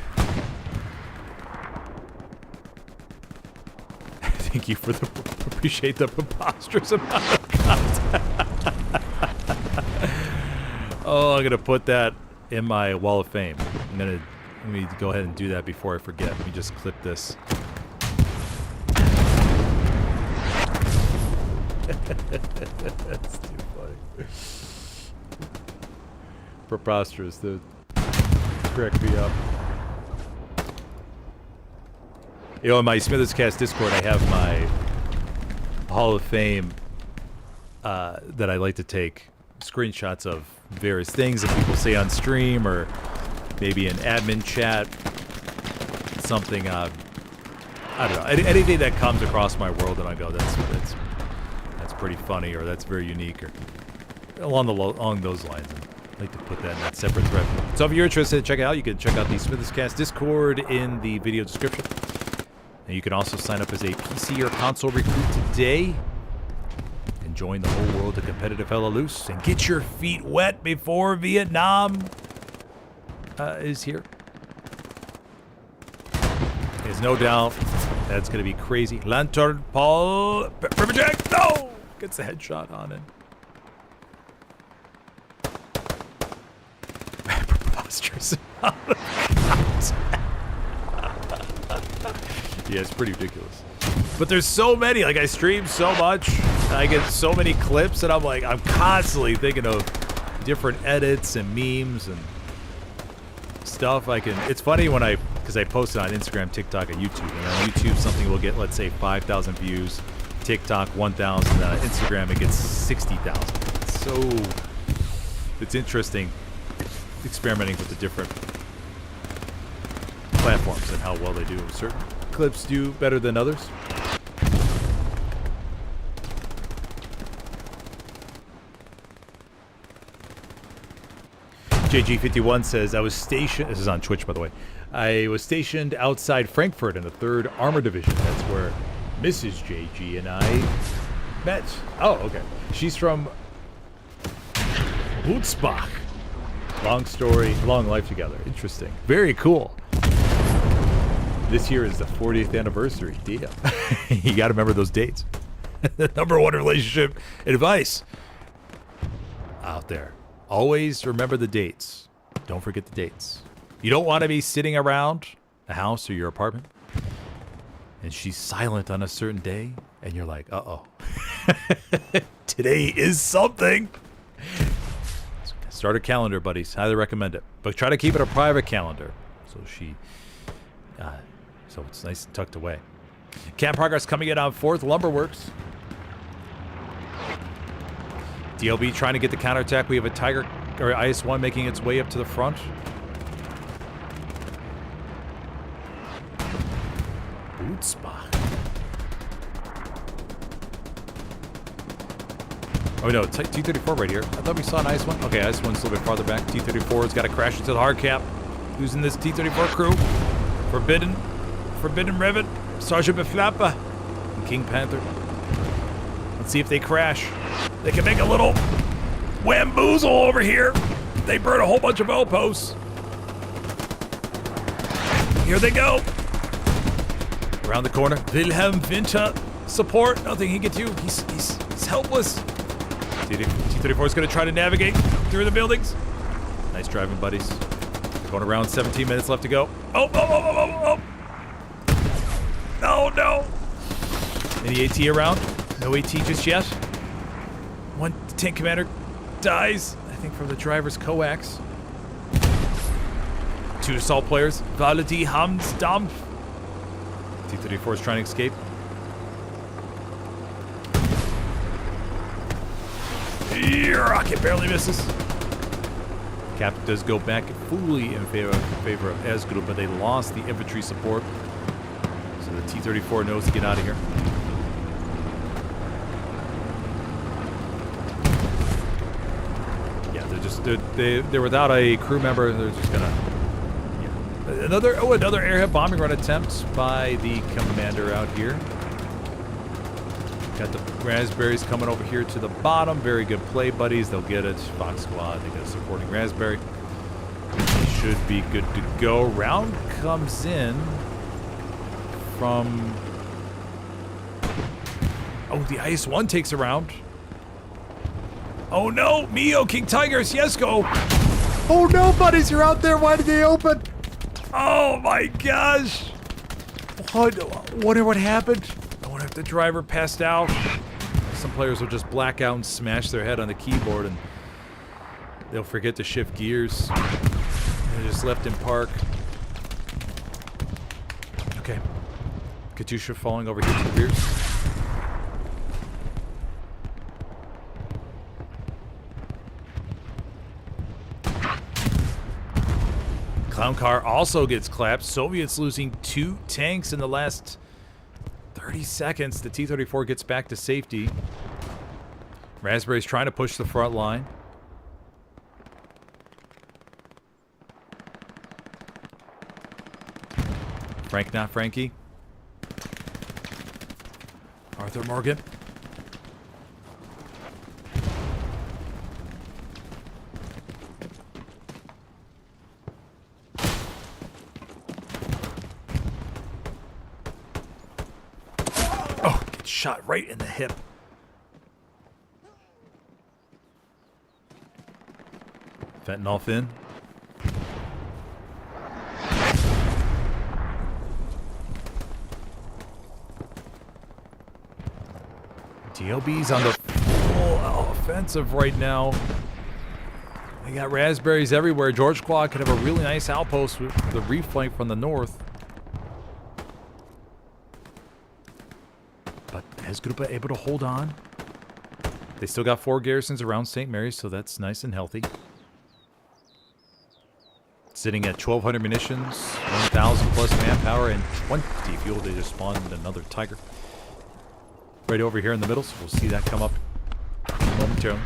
Thank you for the appreciate the preposterous amount of content. Oh, I'm gonna put that in my wall of fame. Let me go ahead and do that before I forget. Let me just clip this. That's too funny. Preposterous, dude. Crack me up. You know, in my Smithers Cast Discord, I have my Hall of Fame that I like to take screenshots of various things that people say on stream, or maybe an admin chat, something. I don't know, anything that comes across my world, and I go, that's pretty funny, or that's very unique, or along those lines. I'd like to put that in that separate thread. So if you're interested, check it out. You can check out the Smithers Cast Discord in the video description. And you can also sign up as a PC or console recruit today and join the whole world of competitive hella loose and get your feet wet before Vietnam is here. There's no doubt that's going to be crazy. Lantern, Paul, Pepper Jack, no! Gets the headshot on it. Preposterous. Yeah, it's pretty ridiculous. But there's so many. Like, I stream so much. I get so many clips, and I'm constantly thinking of different edits and memes and stuff. It's funny because I post it on Instagram, TikTok, and YouTube. And on YouTube, something will get, let's say, 5,000 views. TikTok, 1,000. And on Instagram, it gets 60,000. It's interesting experimenting with the different platforms and how well they do. Certain clips do better than others. JG51 says, I was stationed, this is on Twitch by the way, I was stationed outside Frankfurt in the 3rd Armor Division. That's where Mrs. JG and I met. Oh, okay. She's from Wutzbach. Long story, long life together. Interesting. Very cool. This year is the 40th anniversary. Damn. You got to remember those dates. The #1 relationship advice out there. Always remember the dates. Don't forget the dates. You don't want to be sitting around a house or your apartment and she's silent on a certain day and you're like, uh-oh. Today is something. Start a calendar, buddies. Highly recommend it. But try to keep it a private calendar. So so it's nice and tucked away. Camp progress coming in on 4th Lumberworks. DLB trying to get the counterattack. We have a Tiger or IS-1 making its way up to the front. Bootsbach. Oh no, T-34 right here. I thought we saw an IS-1. Okay, IS-1's a little bit farther back. T-34's got to crash into the hard cap. Using this T-34 crew. Forbidden Revan, Sergeant Beflappa, and King Panther. Let's see if they crash. They can make a little whamboozle over here. They burn a whole bunch of outposts. Here they go. Around the corner. Wilhelm Winter support. Nothing he can do. He's helpless. T-34 is going to try to navigate through the buildings. Nice driving, buddies. Going around, 17 minutes left to go. Oh. No. Any AT around? No AT just yet. One tank commander dies, I think, from the driver's coax. 2 assault players. Valadi Hamsdampf. T-34 is trying to escape. Rocket barely misses. Cap does go back fully in favor of Esgroup, but they lost the infantry support. So the T-34 knows to get out of here. Yeah, they're without a crew member. They're just gonna. Yeah. Another airhead bombing run attempt by the commander out here. Got the raspberries coming over here to the bottom. Very good play, buddies. They'll get it. Fox Squad, they got a supporting raspberry. They should be good to go. Round comes in from Oh, the IS-1 takes a round. Oh no, Mio, King Tigers, yes, go. Oh no, buddies, you're out there. Why did they open? Oh my gosh. Wonder what happened. I wonder if the driver passed out. Some players will just black out and smash their head on the keyboard and they'll forget to shift gears. They're just left in park. Okay. Katusha falling over here to the rears. Clown car also gets clapped. Soviets losing 2 tanks in the last 30 seconds. The T-34 gets back to safety. Raspberry's trying to push the front line. Frank, not Frankie. Arthur Morgan. Oh, gets shot right in the hip. Fentanyl in. DLB's on the full offensive right now. They got raspberries everywhere. George Quad could have a really nice outpost with the reflank from the north. But is Grupa able to hold on? They still got 4 garrisons around St. Mary's, so that's nice and healthy. Sitting at 1,200 munitions, 1,000 plus manpower, and 20 fuel. They just spawned another Tiger. Right over here in the middle, so we'll see that come up momentarily.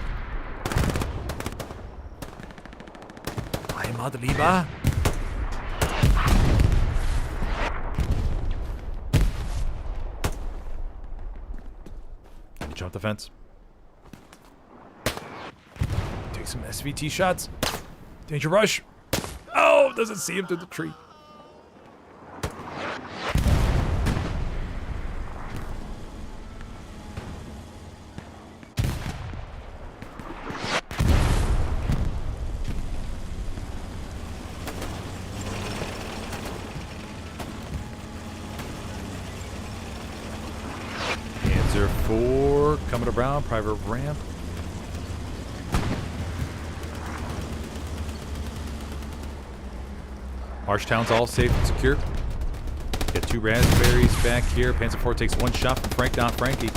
Heimat lieber. Jump the fence. Take some SVT shots. Danger rush. Oh, doesn't see him through the tree. Panzer IV coming around, private ramp. Marshtown's all safe and secure. Get 2 raspberries back here. Panzer IV takes 1 shot from Frank, not Frankie.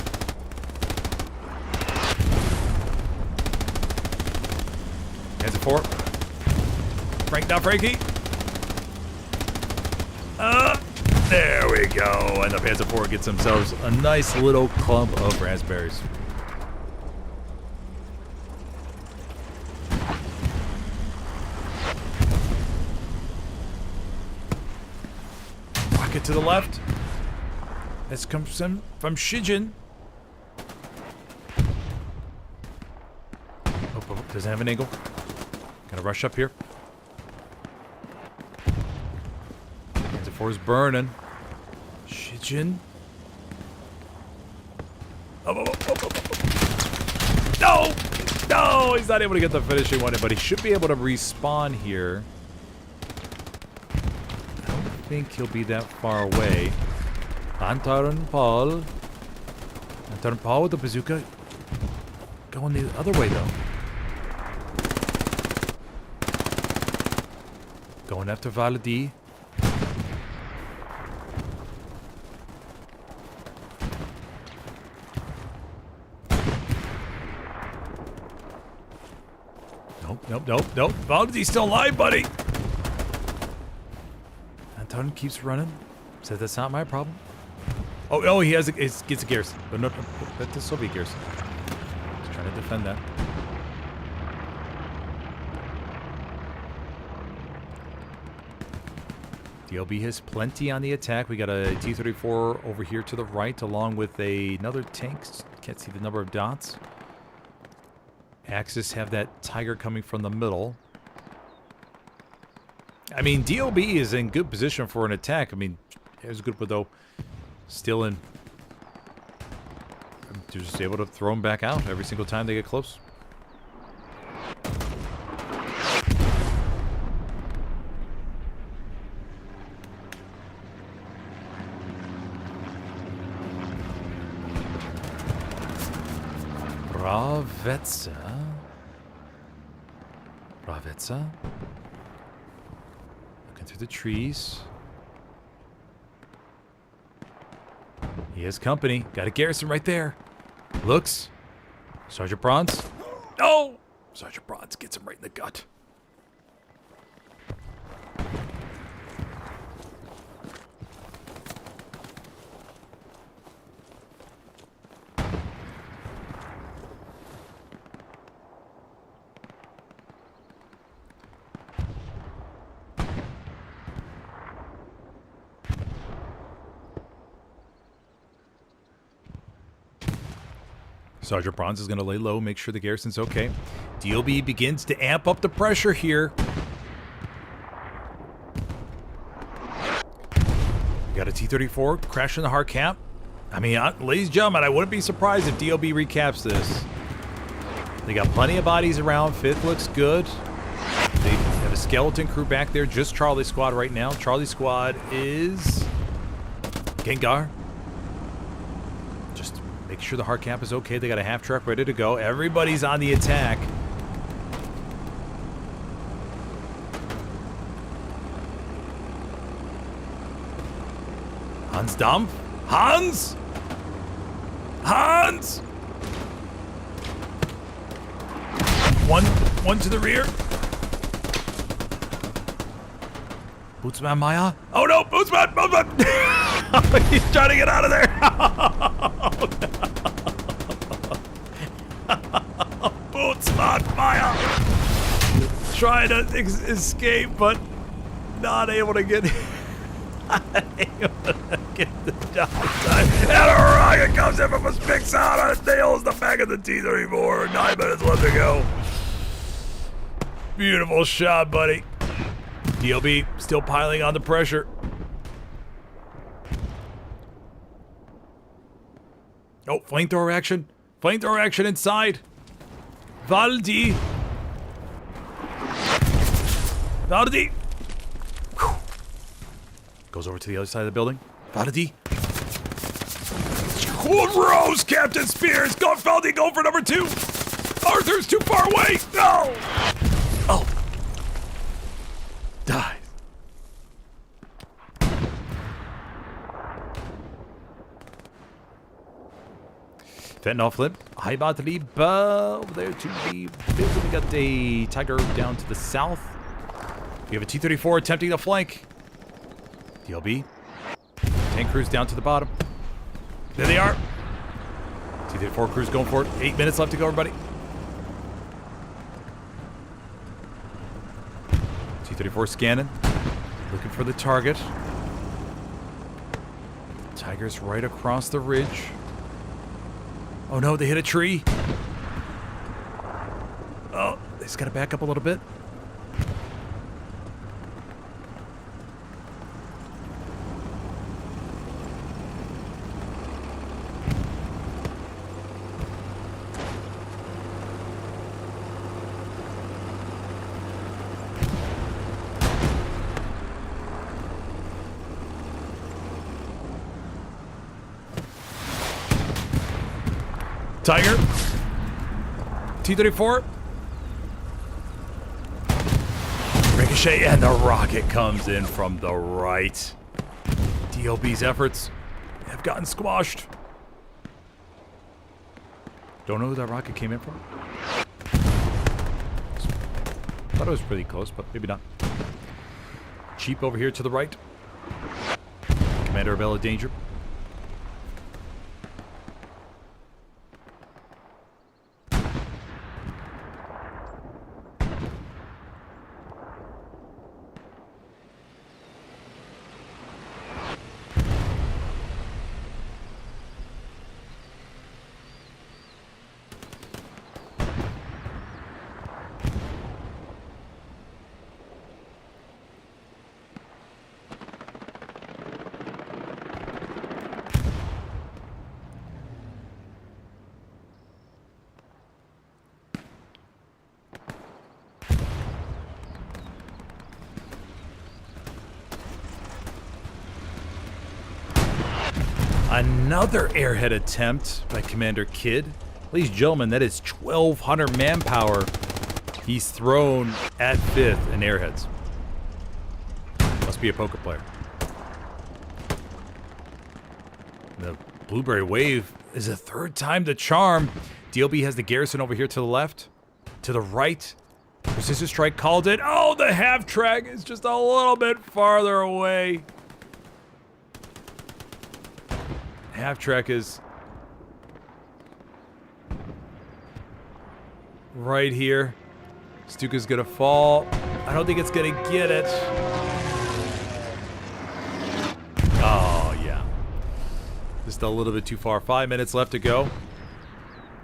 Panzer IV. Frank, not Frankie. There we go. And the Panzer IV gets themselves a nice little clump of raspberries. Rocket to the left. This comes from Shijin. Oh, doesn't have an angle. Gotta rush up here. Panzer IV's burning. Shijin. No! No! He's not able to get the finishing one, but he should be able to respawn here. I don't think he'll be that far away. Anton Paul. Anton Paul with the bazooka. Going the other way, though. Going after Valadi. Nope. Valadi's still alive, buddy. Anton keeps running. Says that's not my problem. Oh, he gets a garrison. But no, that's the Soviet garrison. He's trying to defend that. DLB has plenty on the attack. We got a T-34 over here to the right, along with another tank. Can't see the number of dots. Axis have that Tiger coming from the middle. I mean, DLB is in good position for an attack. I mean, there's good, but though still in you're just able to throw them back out every single time they get close. Ravetsa. Looking through the trees. He has company. Got a garrison right there. Looks. Sergeant Bronze. Oh! Sergeant Bronze gets him right in the gut. Sergeant Bronze is going to lay low, make sure the garrison's okay. DLB begins to amp up the pressure here. We got a T-34 crashing the hard cap. I mean, ladies and gentlemen, I wouldn't be surprised if DLB recaps this. They got plenty of bodies around. 5th looks good. They have a skeleton crew back there. Just Charlie Squad right now. Charlie Squad is Gengar. Make sure the hard cap is okay. They got a half truck ready to go. Everybody's on the attack. Hans Dampf? Hans! Hans! One to the rear. Bootsman Maya? Oh no, Bootsman! He's trying to get out of there! Bootsman Maya! Trying to escape, but not able to get... get the job done. And a rocket comes in from a big sound and nails the back of the T-34. 9 minutes left to go. Beautiful shot, buddy. DLB still piling on the pressure. Oh, flamethrower action. Flamethrower action inside. Valdi. Valdi. Goes over to the other side of the building. Valdi. Rose, Captain Spears. Go, Valdi, go for number 2. Arthur's too far away. No. Oh. Dies. Fentanyl flip. High battery over there to the building. We got a Tiger down to the south. We have a T-34 attempting to flank. DLB. Tank crews down to the bottom. There they are. T-34 crews going for it. 8 minutes left to go, everybody. T-34 scanning. Looking for the target. Tiger's right across the ridge. Oh no, they hit a tree. Oh, they just gotta back up a little bit. Tiger. T-34. Ricochet, and the rocket comes in from the right. DLB's efforts have gotten squashed. Don't know who that rocket came in from. Thought it was pretty close, but maybe not. Cheap over here to the right. Commander Abella danger. Another airhead attempt by Commander Kidd. Ladies and gentlemen, that is 1,200 manpower he's thrown at 5th in airheads. Must be a poker player. The Blueberry Wave is a 3rd time the charm. DLB has the garrison over here to the left. To the right. Precision Strike called it. Oh, the half-track is just a little bit farther away. Half-track is right here. Stuka's gonna fall. I don't think it's gonna get it. Oh, yeah. Just a little bit too far. 5 minutes left to go.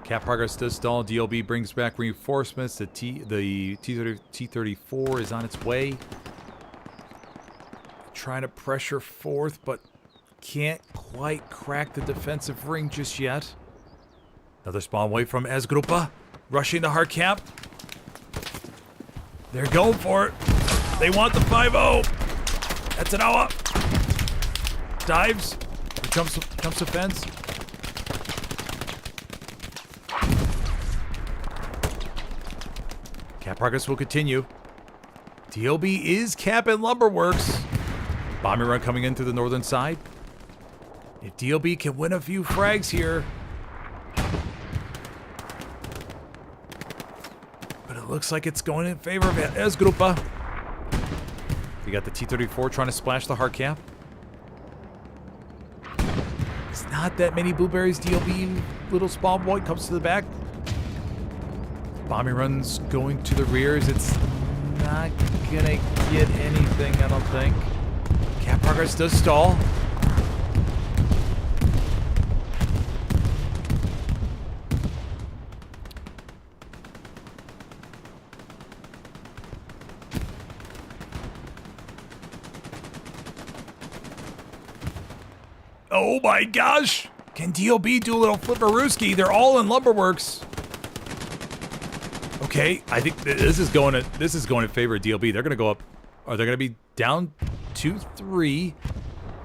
Cap progress does stall. DLB brings back reinforcements. The T-34 is on its way. Trying to pressure 4th, but can't quite crack the defensive ring just yet. Another spawn away from Esgrupa. Rushing the hard cap. They're going for it. They want the 5-0. That's an hour. Dives. Jumps the fence. Cap progress will continue. DLB is capping Lumberworks. Bombing run coming in through the northern side. If DLB can win a few frags here. But it looks like it's going in favor of Esgrupa. We got the T-34 trying to splash the hard cap. It's not that many blueberries. DLB little spawn boy comes to the back. Bombing runs going to the rears. It's not gonna get anything, I don't think. Cap progress does stall. Oh my gosh! Can DLB do a little flipperooski? They're all in Lumberworks. Okay, I think this is going in favor of DLB. They're gonna go up. Are they gonna be down 2-3?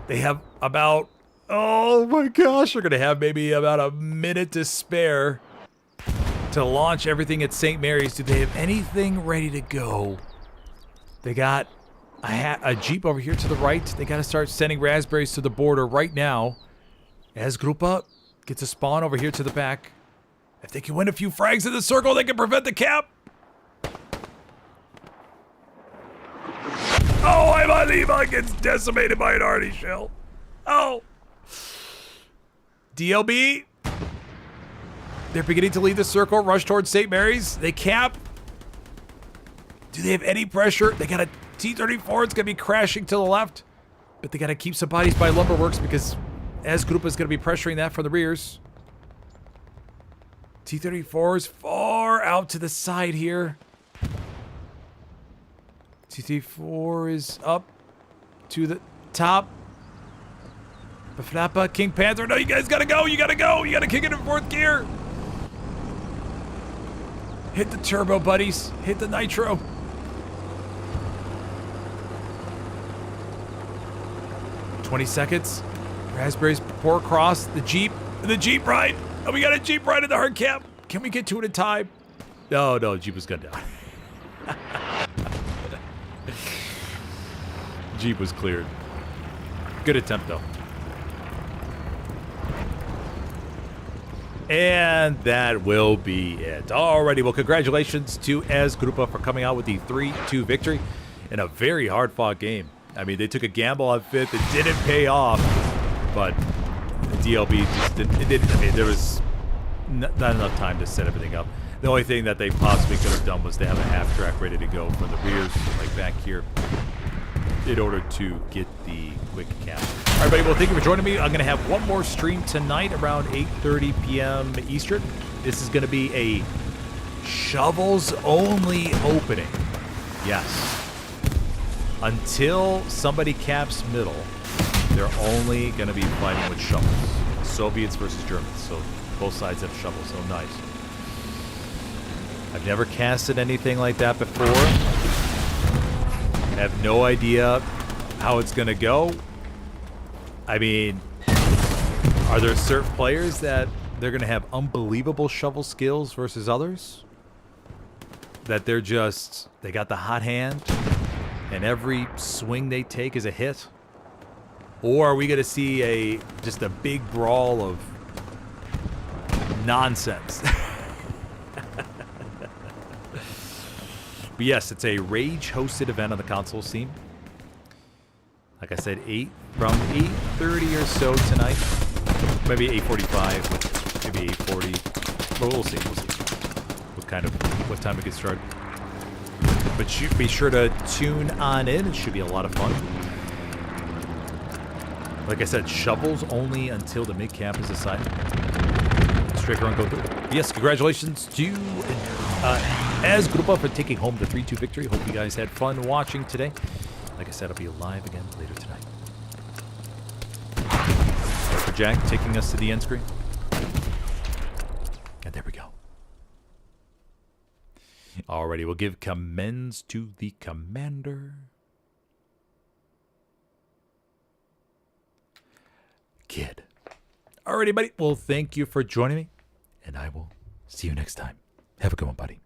They have about, oh my gosh, they're gonna have maybe about a minute to spare to launch everything at St. Mary's. Do they have anything ready to go? They got a Jeep over here to the right. They got to start sending raspberries to the border right now. Esgrupa gets a spawn over here to the back. If they can win a few frags in the circle, they can prevent the cap. Oh, Ivan gets decimated by an arty shell. Oh. DLB. They're beginning to leave the circle, rush towards St. Mary's. They cap. Do they have any pressure? They got a T-34. It's going to be crashing to the left. But they got to keep some bodies by Lumberworks because Esgrupa is going to be pressuring that from the rears. T-34 is far out to the side here. T-34 is up to the top. Baflapa, King Panther. No, you guys got to go. You got to go. You got to kick it in 4th gear. Hit the turbo, buddies. Hit the nitro. "20 seconds. Raspberries pour across the Jeep. The Jeep ride. Oh, we got a Jeep ride in the hard cap. Can we get to it in time? No, Jeep was gonna die. Jeep was cleared. Good attempt, though. And that will be it. Alrighty, well, congratulations to Esgrupa for coming out with the 3-2 victory in a very hard-fought game. I mean, they took a gamble on 5th. It didn't pay off, but DLB just didn't. I mean, there was not enough time to set everything up. The only thing that they possibly could have done was to have a half-track ready to go from the rears, like back here, in order to get the quick cap. All right, buddy, well, thank you for joining me. I'm going to have one more stream tonight around 8:30 p.m. Eastern. This is going to be a shovels-only opening. Yes. Until somebody caps middle, they're only going to be fighting with shovels. Soviets versus Germans, so both sides have shovels, so nice. I've never casted anything like that before. I have no idea how it's going to go. I mean, Are there certain players that they're going to have unbelievable shovel skills versus others? That they're just, they got the hot hand and every swing they take is a hit? Or are we going to see just a big brawl of nonsense? But yes, it's a Rage-hosted event on the console scene. Like I said, from 8:30 or so tonight. Maybe 8:45, maybe 8:40. Well, we'll see. What time it gets started. But be sure to tune on in. It should be a lot of fun. Like I said, shovels only until the mid-camp is assigned. Striker and go through. Yes, congratulations to As Grupa for taking home the 3-2 victory. Hope you guys had fun watching today. Like I said, I'll be live again later tonight. For Jack taking us to the end screen. And there we go. Alrighty, we'll give commends to the commander. Kid. Alrighty, buddy. Well, thank you for joining me. And I will see you next time. Have a good one, buddy.